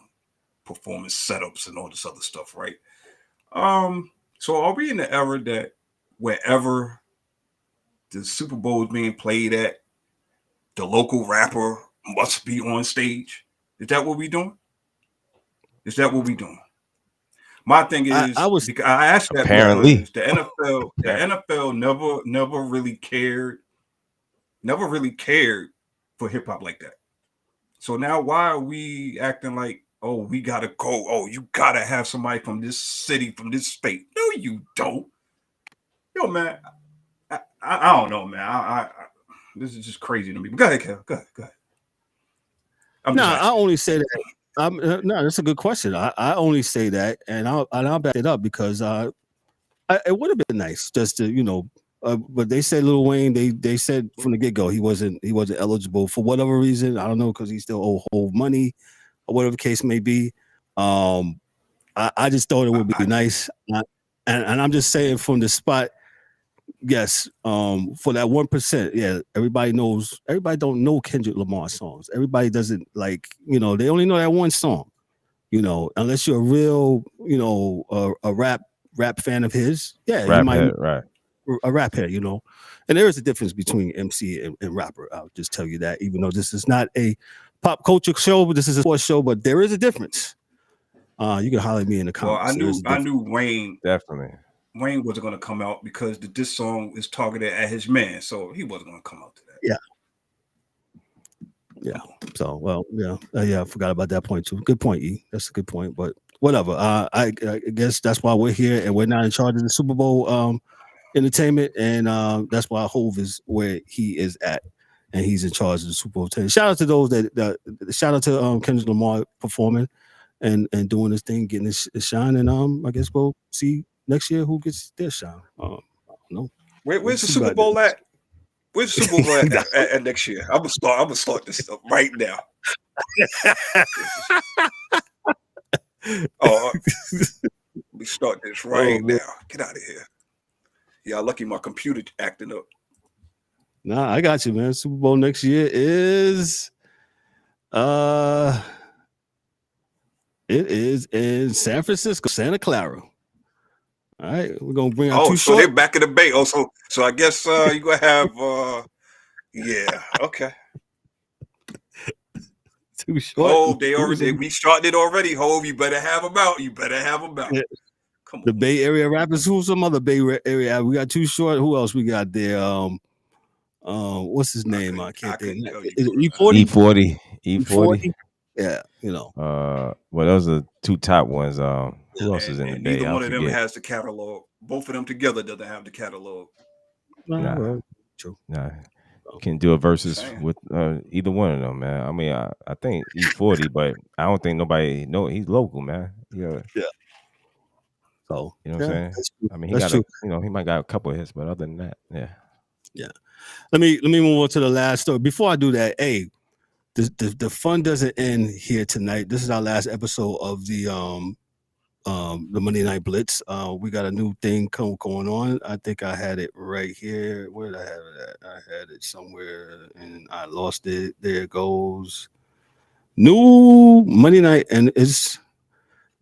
performance setups and all this other stuff, right? So are we in the era that wherever the Super Bowl is being played at, the local rapper must be on stage? Is that what we're doing? Is that what we're doing? My thing is, I asked that apparently because the NFL never really cared for hip hop like that. So now why are we acting like, oh, we gotta go? Oh, you gotta have somebody from this city, from this state. No, you don't. Yo, man, I don't know, man. I this is just crazy to me. But go ahead, Kel. Go ahead. I only say that. No, that's a good question. I only say that, and I'll back it up because it would have been nice just to but they said Lil Wayne. They said from the get go he wasn't eligible for whatever reason. I don't know, because he still owed money or whatever the case may be. I just thought it would be nice, and I'm just saying from the spot. Yes, for that 1%, yeah, everybody don't know Kendrick Lamar songs. Everybody doesn't they only know that one song, unless you're a real, a rap fan of his. Yeah, rap you might head, right. A rap head, and there is a difference between MC and rapper. I'll just tell you that, even though this is not a pop culture show, but this is a sports show, but there is a difference. You can holler at me in the comments. Well, I knew Wayne definitely. Wayne wasn't going to come out because this song is targeted at his man, so he wasn't going to come out to that. Yeah. So, well, I forgot about that point too. Good point, E. That's a good point. But whatever. I guess that's why we're here, and we're not in charge of the Super Bowl entertainment, and that's why Hove is where he is at, and he's in charge of the Super Bowl. Shout out to those shout out to Kendrick Lamar performing and doing this thing, getting his shine, and I guess we'll see next year who gets their shine. I don't know. Where's the Super Bowl at? Where's the Super Bowl at next year? I'm gonna start this stuff right now. We start this right now. Get out of here. Yeah, lucky my computer acting up. Nah, I got you, man. Super Bowl next year is it is in San Francisco, Santa Clara. All right, we're gonna bring out so they're back in the Bay. So I guess you're gonna have okay. Too short. Hove, we started it already. Hove, you better have them out. Yeah. Come on. The Bay Area rappers. Who's some other Bay Area? We got Too Short. Who else we got there? What's his name? I can't think. Is it E40? E40. Yeah, well, those are two top ones. Who else is in the Bay? Neither one of them has the catalog. Both of them together doesn't have the catalog. Nah. You can do a versus with either one of them, man. I mean, I think E40, but I don't think nobody know he's local, man. Yeah. So you know what I'm saying? I mean, he might got a couple of hits, but other than that, yeah. Let me move on to the last story. Before I do that, hey, the fun doesn't end here tonight. This is our last episode of the Monday Night Blitz. We got a new thing going on. I think I had it right here. Where did I have it at? I had it somewhere and I lost it. There it goes. New Monday night, and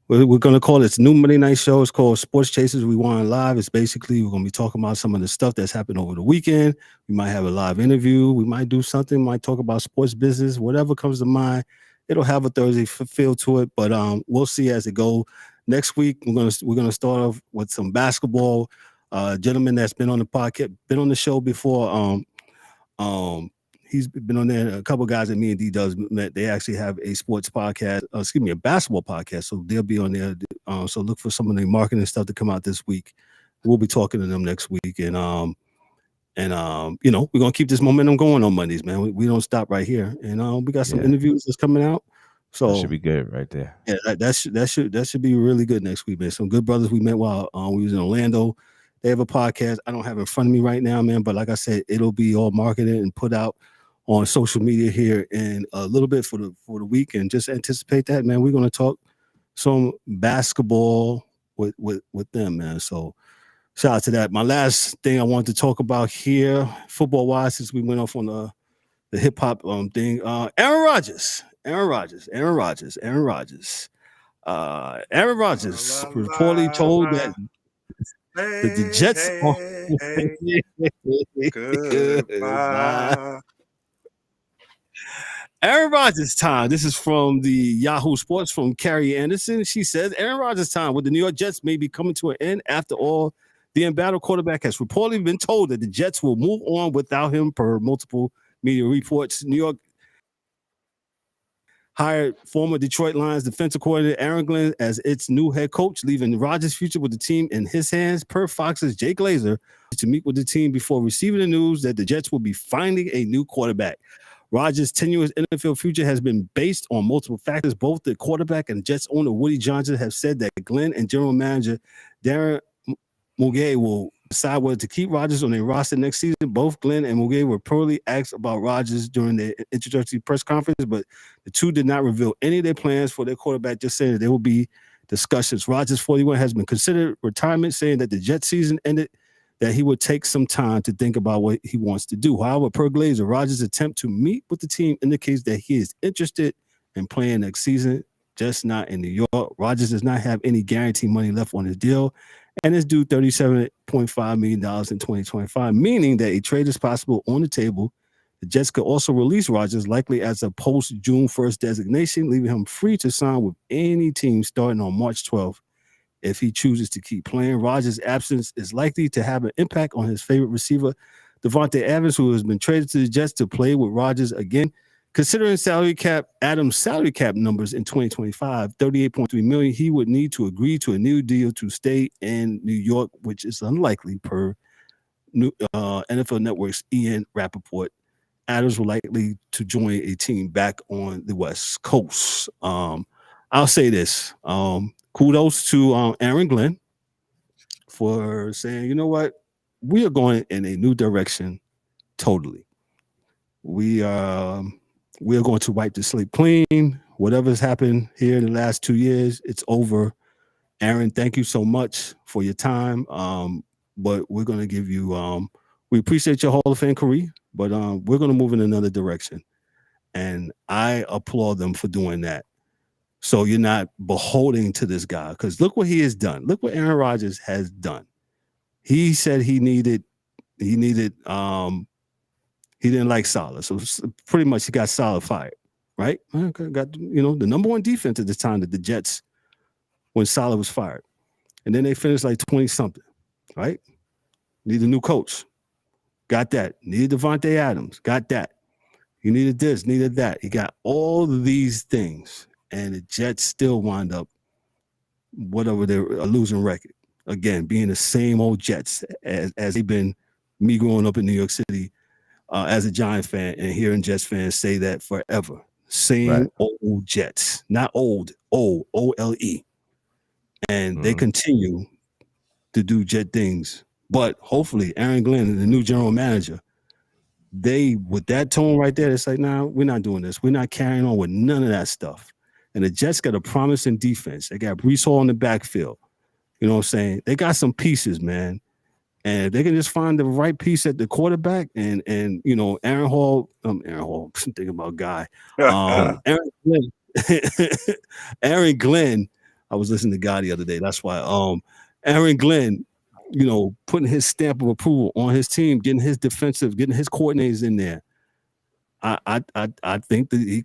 we're going to call it new Monday night show. It's called Sports Chasers Rewind Live. It's basically we're going to be talking about some of the stuff that's happened over the weekend. We might have a live interview. We might do something. Might talk about sports business. Whatever comes to mind. It'll have a Thursday feel to it, but we'll see as it goes. Next week we're gonna start off with some basketball. Gentleman that's been on the podcast, been on the show before. He's been on there. A couple of guys that me and D Does met. They actually have a sports podcast. A basketball podcast. So they'll be on there. So look for some of the marketing stuff to come out this week. We'll be talking to them next week, and we're gonna keep this momentum going on Mondays, man. We don't stop right here, and we got some interviews that's coming out. So that should be good right there. Yeah, that should be really good next week, man. Some good brothers we met while we was in Orlando. They have a podcast. I don't have it in front of me right now, man. But like I said, it'll be all marketed and put out on social media here in a little bit for the week. And just anticipate that, man. We're gonna talk some basketball with them, man. So shout out to that. My last thing I wanted to talk about here, football wise, since we went off on the hip hop thing. Aaron Rodgers. Aaron Rodgers reportedly told that the Jets. Goodbye. Aaron Rodgers' time. This is from the Yahoo Sports from Carrie Anderson. She says Aaron Rodgers' time with the New York Jets may be coming to an end. After all, the embattled quarterback has reportedly been told that the Jets will move on without him, per multiple media reports. New York hired former Detroit Lions defensive coordinator Aaron Glenn as its new head coach, leaving Rodgers' future with the team in his hands. Per Fox's Jay Glazer, to meet with the team before receiving the news that the Jets will be finding a new quarterback. Rodgers' tenuous NFL future has been based on multiple factors. Both the quarterback and Jets owner Woody Johnson have said that Glenn and general manager Darren Muge will decide whether to keep Rodgers on their roster next season. Both Glenn and Muge were poorly asked about Rodgers during their introductory press conference, but the two did not reveal any of their plans for their quarterback, just saying that there will be discussions. Rodgers, 41, has been considered retirement, saying that the Jets season ended, that he would take some time to think about what he wants to do. However, per Glazer, Rodgers' attempt to meet with the team indicates that he is interested in playing next season, just not in New York. Rodgers does not have any guaranteed money left on his deal and is due $37.5 million in 2025, meaning that a trade is possible on the table. The Jets could also release Rodgers, likely as a post-June 1st designation, leaving him free to sign with any team starting on March 12th. If he chooses to keep playing, Rodgers' absence is likely to have an impact on his favorite receiver, Devontae Adams, who has been traded to the Jets to play with Rodgers again. Considering Adams' salary cap numbers in 2025, $38.3 million, he would need to agree to a new deal to stay in New York, which is unlikely per NFL Network's Ian Rappaport. Adams will likely to join a team back on the West Coast. I'll say this. Kudos to Aaron Glenn for saying, you know what, we are going in a new direction totally. We are going to wipe the slate clean. Whatever's happened here in the last 2 years, it's over. Aaron, thank you so much for your time. But we're going to give you, we appreciate your Hall of Fame career, but we're going to move in another direction. And I applaud them for doing that. So you're not beholden to this guy, because look what he has done. Look what Aaron Rodgers has done. He said he didn't like Saleh. So pretty much he got Saleh fired, right? Got, the number one defense at the time that the Jets, when Saleh was fired. And then they finished like 20-something, right? Need a new coach. Got that. Needed Devontae Adams. Got that. You needed this, needed that. He got all of these things. And the Jets still wind up, whatever, they're a losing record. Again, being the same old Jets as they've been, me growing up in New York City as a Giant fan, and hearing Jets fans say that forever. Same old Jets. Not old, O-L-E. And they continue to do Jet things. But hopefully, Aaron Glenn, the new general manager, with that tone right there, it's like, nah, we're not doing this. We're not carrying on with none of that stuff. And the Jets got a promising defense. They got Breece Hall in the backfield. You know what I'm saying? They got some pieces, man. And if they can just find the right piece at the quarterback and Aaron Hall, I'm thinking about Guy. Aaron Glenn, I was listening to Guy the other day. That's why Aaron Glenn, putting his stamp of approval on his team, getting his coordinators in there. I think that he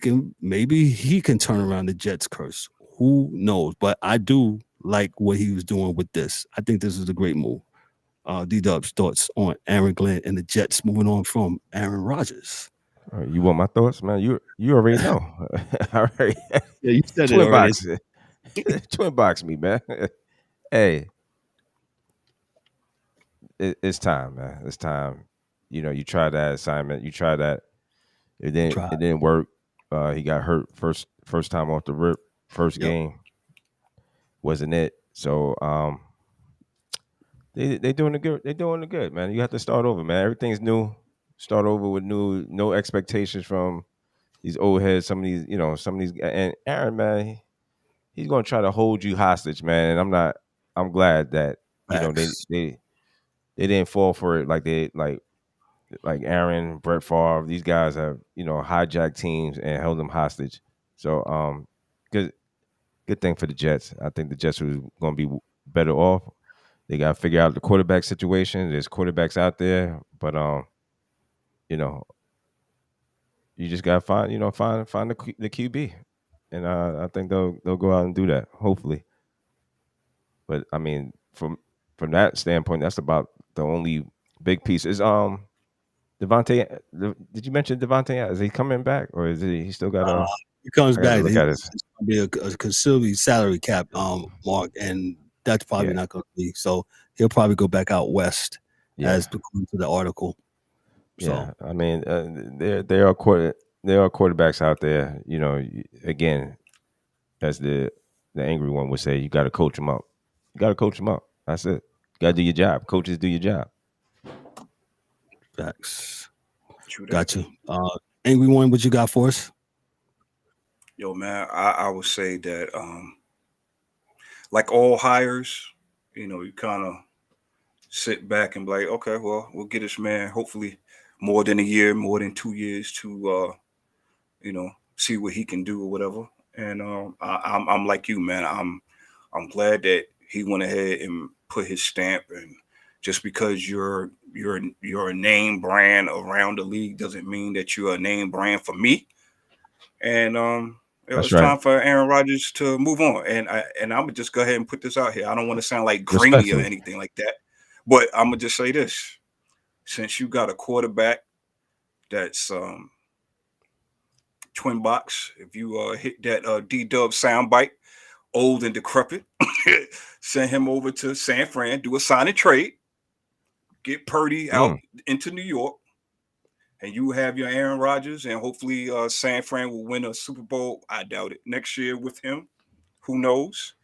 can turn around the Jets curse. Who knows? But I do like what he was doing with this. I think this is a great move. D-Dub's thoughts on Aaron Glenn and the Jets moving on from Aaron Rodgers. You want my thoughts, man? You already know. All right. Yeah, you said it already. Twin box me, man. Hey, it's time, man. It's time. You tried that assignment. You tried that. It didn't work. He got hurt first time off the rip. First game wasn't it. So they doing it good. They doing it good, man. You have to start over, man. Everything's new. Start over with no expectations from these old heads. Some of these, and Aaron, man, he's gonna try to hold you hostage, man. And I'm glad that they didn't fall for it like like Aaron, Brett Favre, these guys have, hijacked teams and held them hostage. So good thing for the Jets. I think the Jets are going to be better off. They got to figure out the quarterback situation. There's quarterbacks out there, but you just got to find the QB, and I think they'll go out and do that, hopefully. But I mean, from that standpoint, that's about the only big piece. Is Devontae? Did you mention Devontae? Is he coming back, or is he still got a? He comes I gotta back. look at his. It's going to be a considerably salary cap, Mark, and that's probably not going to be. So he'll probably go back out west, as according to the article. So. Yeah, I mean, there are quarterbacks out there. Again, as the angry one would say, you got to coach them up. You got to coach them up. That's it. You got to do your job. Coaches do your job. Facts. Gotcha. Angry one, what you got for us? Yo, man, I would say that, like all hires, you kind of sit back and be like, okay, well, we'll get this man hopefully more than a year, more than 2 years to, see what he can do or whatever. And I'm like you, man. I'm glad that he went ahead and put his stamp. And just because you're a name brand around the league doesn't mean that you're a name brand for me. And it's time for Aaron Rodgers to move on. And I'm gonna just go ahead and put this out here. I don't want to sound like grainy or anything like that, but I'm gonna just say this: since you got a quarterback that's twin box, if you hit that D-Dub soundbite, old and decrepit, send him over to San Fran, do a sign and trade, get Purdy out into New York, and you have your Aaron Rodgers, and hopefully San Fran will win a Super Bowl. I doubt it. Next year with him, who knows?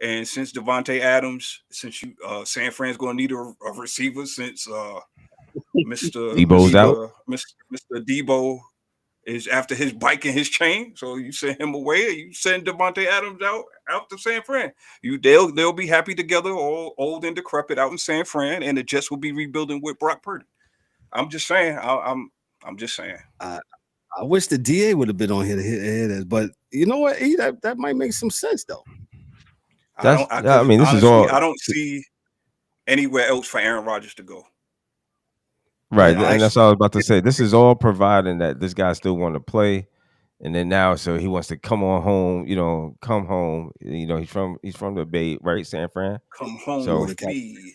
And since Devontae Adams, since you San Fran's going to need a receiver, since Mr. Debo's out, Mr. Debo is after his bike and his chain, so you send him away, or you send Devontae Adams out to San Fran. They'll be happy together, all old and decrepit out in San Fran, and the Jets will be rebuilding with Brock Purdy. I'm just saying. I'm just saying. I wish the DA would have been on here to hit this, but you know what? That might make some sense though. This is all. I don't see anywhere else for Aaron Rodgers to go. Right, and that's all I was about to say. This is all providing that this guy still want to play, and then now, so he wants to come home. Come home. He's from the Bay, right? San Fran. Come home with me.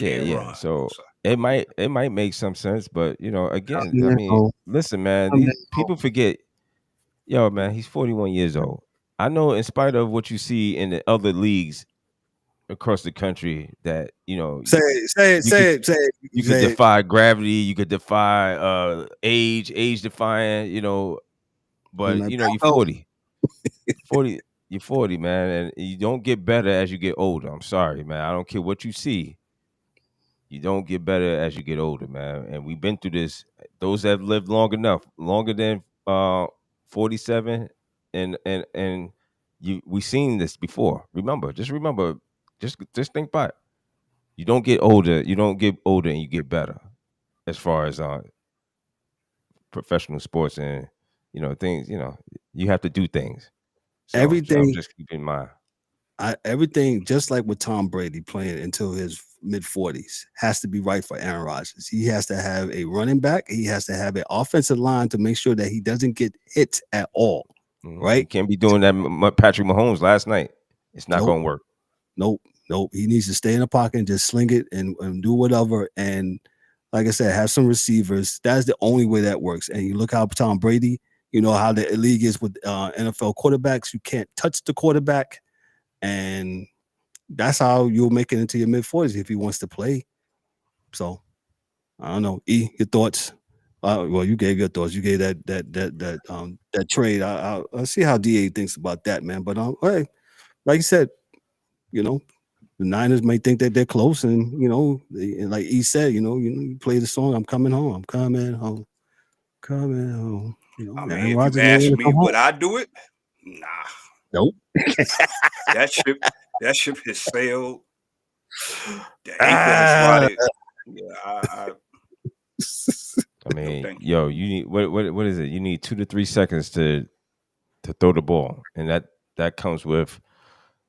Yeah. So it might make some sense, but again, I mean, listen, man. These people forget. Yo, man, he's 41 years old. I know, in spite of what you see in the other leagues across the country, that say it. You could defy gravity. You could defy age defying. But you're 40. 40. You're 40, man, and you don't get better as you get older. I'm sorry, man. I don't care what you see. You don't get better as you get older, man. And we've been through this. Those that have lived long enough, longer than 47, and we've seen this before. Just remember, just think about it. You don't get older. You don't get older, and you get better, as far as professional sports and things. You have to do things. So, everything. So just keep in mind. Everything, just like with Tom Brady playing until his mid-40s, has to be right for Aaron Rodgers. He has to have a running back. He has to have an offensive line to make sure that he doesn't get hit at all. Right? He can't be doing that Patrick Mahomes last night. It's not going to work. Nope. He needs to stay in the pocket and just sling it and do whatever. And like I said, have some receivers. That's the only way that works. And you look how Tom Brady, how the league is with NFL quarterbacks. You can't touch the quarterback. And that's how you'll make it into your mid-40s if he wants to play. So I don't know. E, your thoughts? Well, you gave your thoughts. You gave that trade. I'll see how DA thinks about that, man. But hey, like you said, the Niners may think that they're close, and like E said, you play the song. I'm coming home. I'm coming home. Coming home. I mean, if you ask me, would I do it? Nah. Nope. That ship has sailed. The anchor has rotted. Yeah, mean, thank you. yo, you need what is it? You need 2 to 3 seconds to throw the ball, and that comes with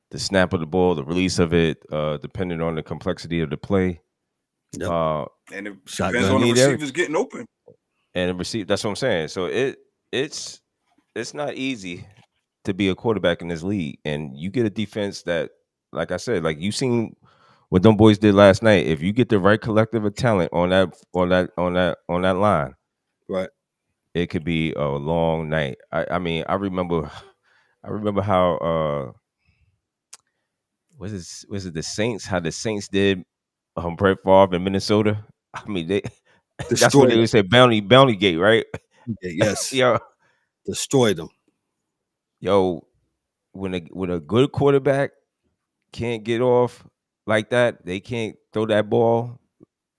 the snap of the ball, the release of it, depending on the complexity of the play. Yep. And it depends Shotgun. on the need every receivers getting open. and receive. That's what I'm saying. So it's not easy to be a quarterback in this league, and you get a defense that, like I said, like you seen what them boys did last night. If you get the right collective of talent on that line, Right. it could be a long night. I mean, I remember how was it the Saints? How the Saints did Brett Favre in Minnesota. I mean, they that's what Destroyed they would say bounty gate, right? them. Yes. yo, Destroyed them. yo, when a good quarterback can't get off like that, they can't throw that ball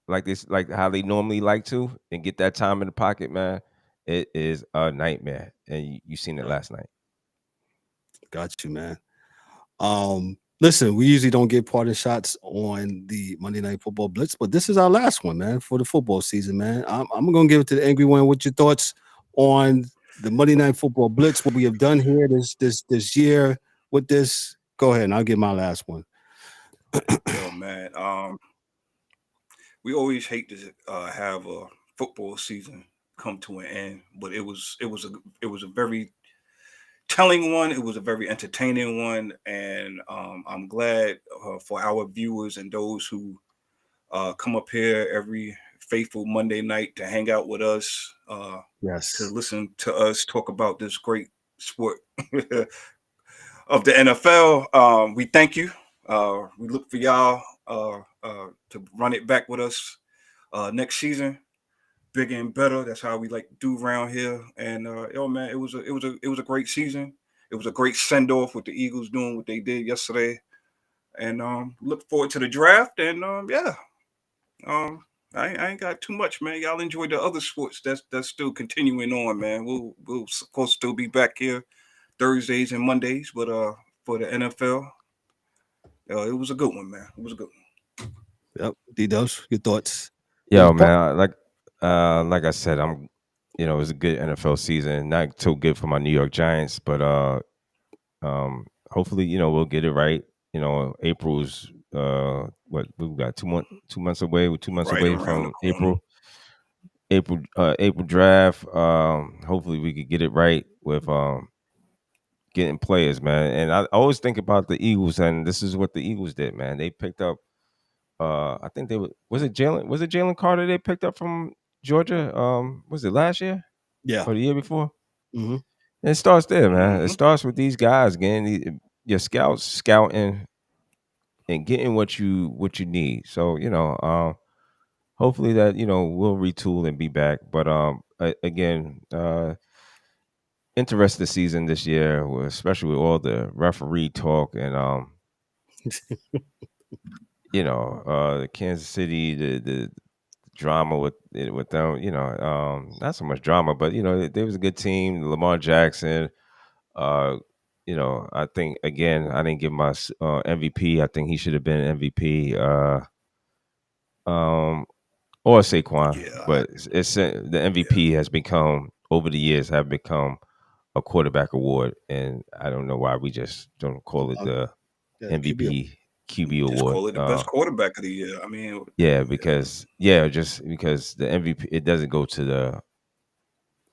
like this, like how they normally like to, and get that time in the pocket, man. It is a nightmare, and you seen it last night. Got you, man. Listen, we usually don't get parting shots on the Monday Night Football Blitz, but this is our last one, man, for the football season, man. I'm gonna give it to the angry one. What's your thoughts on the Monday Night Football Blitz? What we have done here this year with this? Go ahead, and I'll give my last one. Yo, man. We always hate to have a football season come to an end, but it was a very telling one. It was a very entertaining one, and I'm glad for our viewers and those who come up here every faithful Monday night to hang out with us, Yes. to listen to us talk about this great sport of the NFL. We thank you. We look for y'all to run it back with us next season, bigger and better. That's how we like to do around here. And yo, man, it was a great season. It was a great send off with the Eagles doing what they did yesterday. And look forward to the draft. And yeah, I ain't got too much, man. Y'all enjoy the other sports that's still continuing on, man. We'll of course still be back here Thursdays and Mondays, but for the NFL, it was a good one, man. It was a good one. Yep. D-Dubs, your thoughts? Yo, man, like I said, it was a good NFL season. Not so good for my New York Giants, but hopefully, we'll get it right. April's what we've got 2 months away. We're 2 months Right away around the from corner. April draft. Hopefully we could get it right with getting players, man. And I always think about the Eagles, and this is what the Eagles did, man. They picked up I think was it Jalen Carter they picked up from Georgia? Was it last year Yeah. or the year before? Mm-hmm. It starts there, man. Mm-hmm. It starts with these guys getting your scouts scouting and getting what you need. So hopefully that we'll retool and be back. But again, interesting season this year, especially with all the referee talk and Kansas City, the drama with them. Not so much drama, but they was a good team. Lamar Jackson. I think again, I didn't give my MVP. I think he should have been MVP. Or Saquon, Yeah. but it's the MVP has become over the years have become a quarterback award, and I don't know why we just don't call it the MVP QB Just award. call it the best quarterback of the year. I mean, Because just because the MVP it doesn't go to the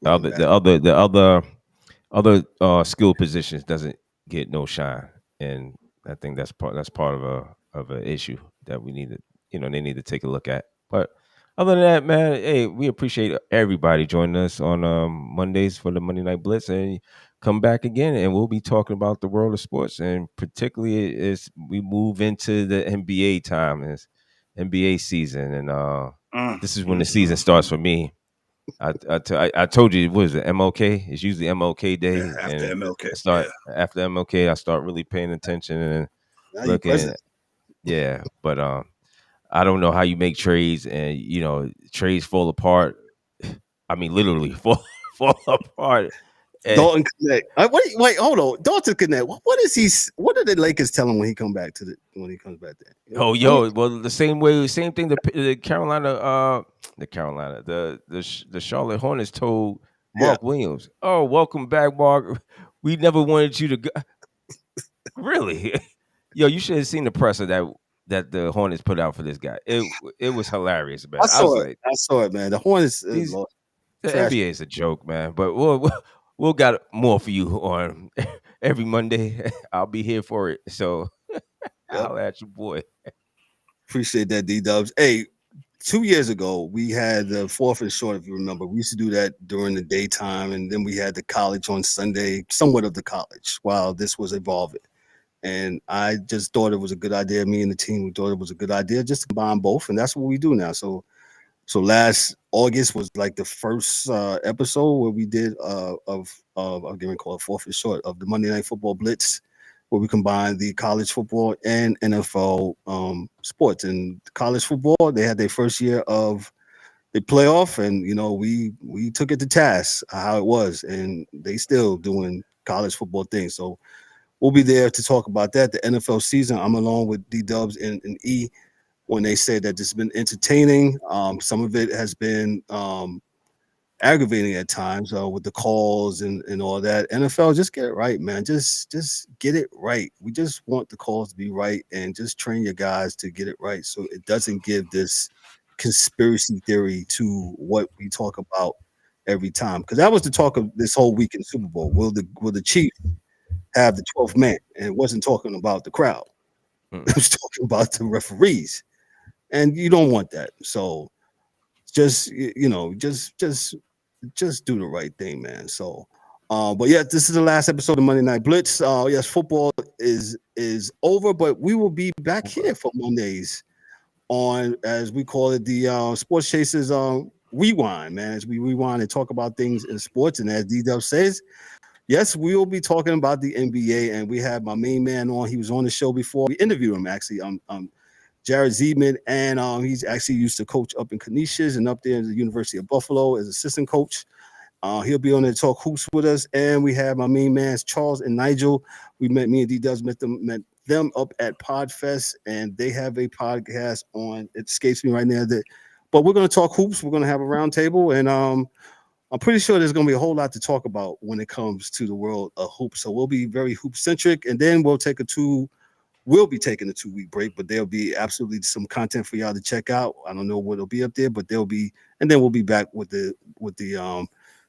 Running back. other skill positions doesn't get no shine, and I think that's part of an issue that we need to they need to take a look at. But other than that, man, hey, we appreciate everybody joining us on Mondays for the Monday Night Blitz, and come back again, and we'll be talking about the world of sports, and particularly as we move into the NBA time, is NBA season, and this is when the season starts for me. I told you, what is it, MLK? It's usually MLK Day, after and MLK. I start after MLK. I start really paying attention and Now you looking. present. Yeah, but I don't know how you make trades, and trades fall apart. I mean, literally fall apart Dalton Connect. Wait, hold on. Dalton Connect. What is he? What are the Lakers tell him when he comes back there? Well, the same thing. The Carolina, the Charlotte Hornets told Mark Williams, "Oh, welcome back, Mark. We never wanted you to go." Really? Yo, you should have seen the presser that the Hornets put out for this guy. It was hilarious, man. I saw it, man. The Hornets. The NBA is a joke, man. But we'll got more for you on every Monday. I'll be here for it. So I'll at your boy. Appreciate that, D-Dubs. Hey, 2 years ago, we had the 4th and short, if you remember. We used to do that during the daytime, and then we had the college on Sunday, somewhat of the college, while this was evolving. And I just thought it was a good idea. Me and the team, we thought it was a good idea just to combine both, and that's what we do now. So last August was like the first episode where we did of I'm going to call it 4th and short of the Monday Night Football Blitz, where we combined the college football and NFL sports. And college football, they had their first year of the playoff, and we took it to task how it was, and they still doing college football things. So we'll be there to talk about that. The NFL season, I'm along with D-Dubs and E when they say that it's been entertaining. Some of it has been aggravating at times with the calls and all that. NFL, just get it right, man. Just get it right. We just want the calls to be right, and just train your guys to get it right so it doesn't give this conspiracy theory to what we talk about every time. Because that was the talk of this whole week in Super Bowl. Will the Chiefs have the 12th man? And it wasn't talking about the crowd. It was talking about the referees. And you don't want that. So just do the right thing, man. So but yeah, this is the last episode of Monday Night Blitz. Yes, football is over, but we will be back here for Mondays on, as we call it, the Sports Chasers Rewind, man, as we rewind and talk about things in sports. And as D-Dub says, yes, we will be talking about the NBA, and we have my main man on. He was on the show before. We interviewed him, actually. Jared Zeidman, and he's actually used to coach up in Canisius and up there at the University of Buffalo as assistant coach. He'll be on there to talk hoops with us. And we have my main man, Charles and Nigel. Me and D-Dubs met them up at Podfest, and they have a podcast on, it escapes me right now, but we're going to talk hoops. We're going to have a round table, and I'm pretty sure there's going to be a whole lot to talk about when it comes to the world of hoops. So we'll be very hoop-centric, and then we'll be taking a 2-week break, but there'll be absolutely some content for y'all to check out. I don't know what'll be up there, but there'll be, and then we'll be back with the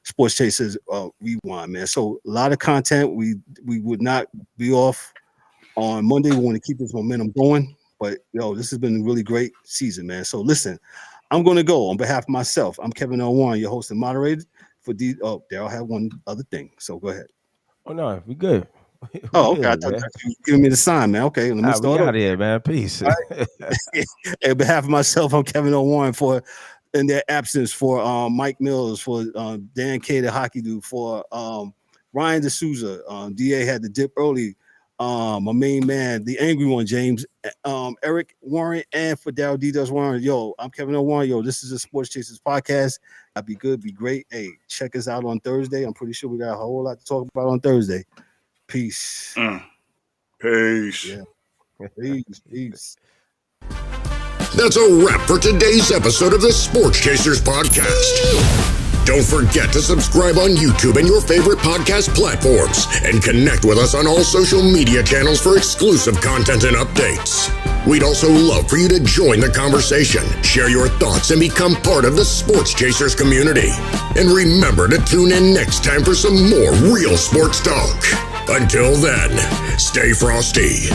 Sports Chasers Rewind, man. So a lot of content. We would not be off on Monday. We want to keep this momentum going, but this has been a really great season, man. So listen, I'm going to go on behalf of myself. I'm Kevin L. Warren, your host and moderator for Daryl had one other thing, so go ahead. Oh no, we good. Okay. I thought you were giving me the sign, man. Okay, let me start out here, man. Peace. Right. On behalf of myself, I'm Kevin O. Warren in their absence, for Mike Mills, for Dan K, the hockey dude, for Ryan D'Souza. DA had to dip early. My main man, the angry one, James, Eric Warren, and for Daryl D. Warren. Yo, I'm Kevin O. Warren. Yo, this is the Sports Chasers podcast. I'll be good, be great. Hey, check us out on Thursday. I'm pretty sure we got a whole lot to talk about on Thursday. Peace. Peace. Yeah. Peace. That's a wrap for today's episode of the Sports Chasers podcast. Don't forget to subscribe on YouTube and your favorite podcast platforms, and connect with us on all social media channels for exclusive content and updates. We'd also love for you to join the conversation, share your thoughts, and become part of the Sports Chasers community. And remember to tune in next time for some more real sports talk. Until then, stay frosty.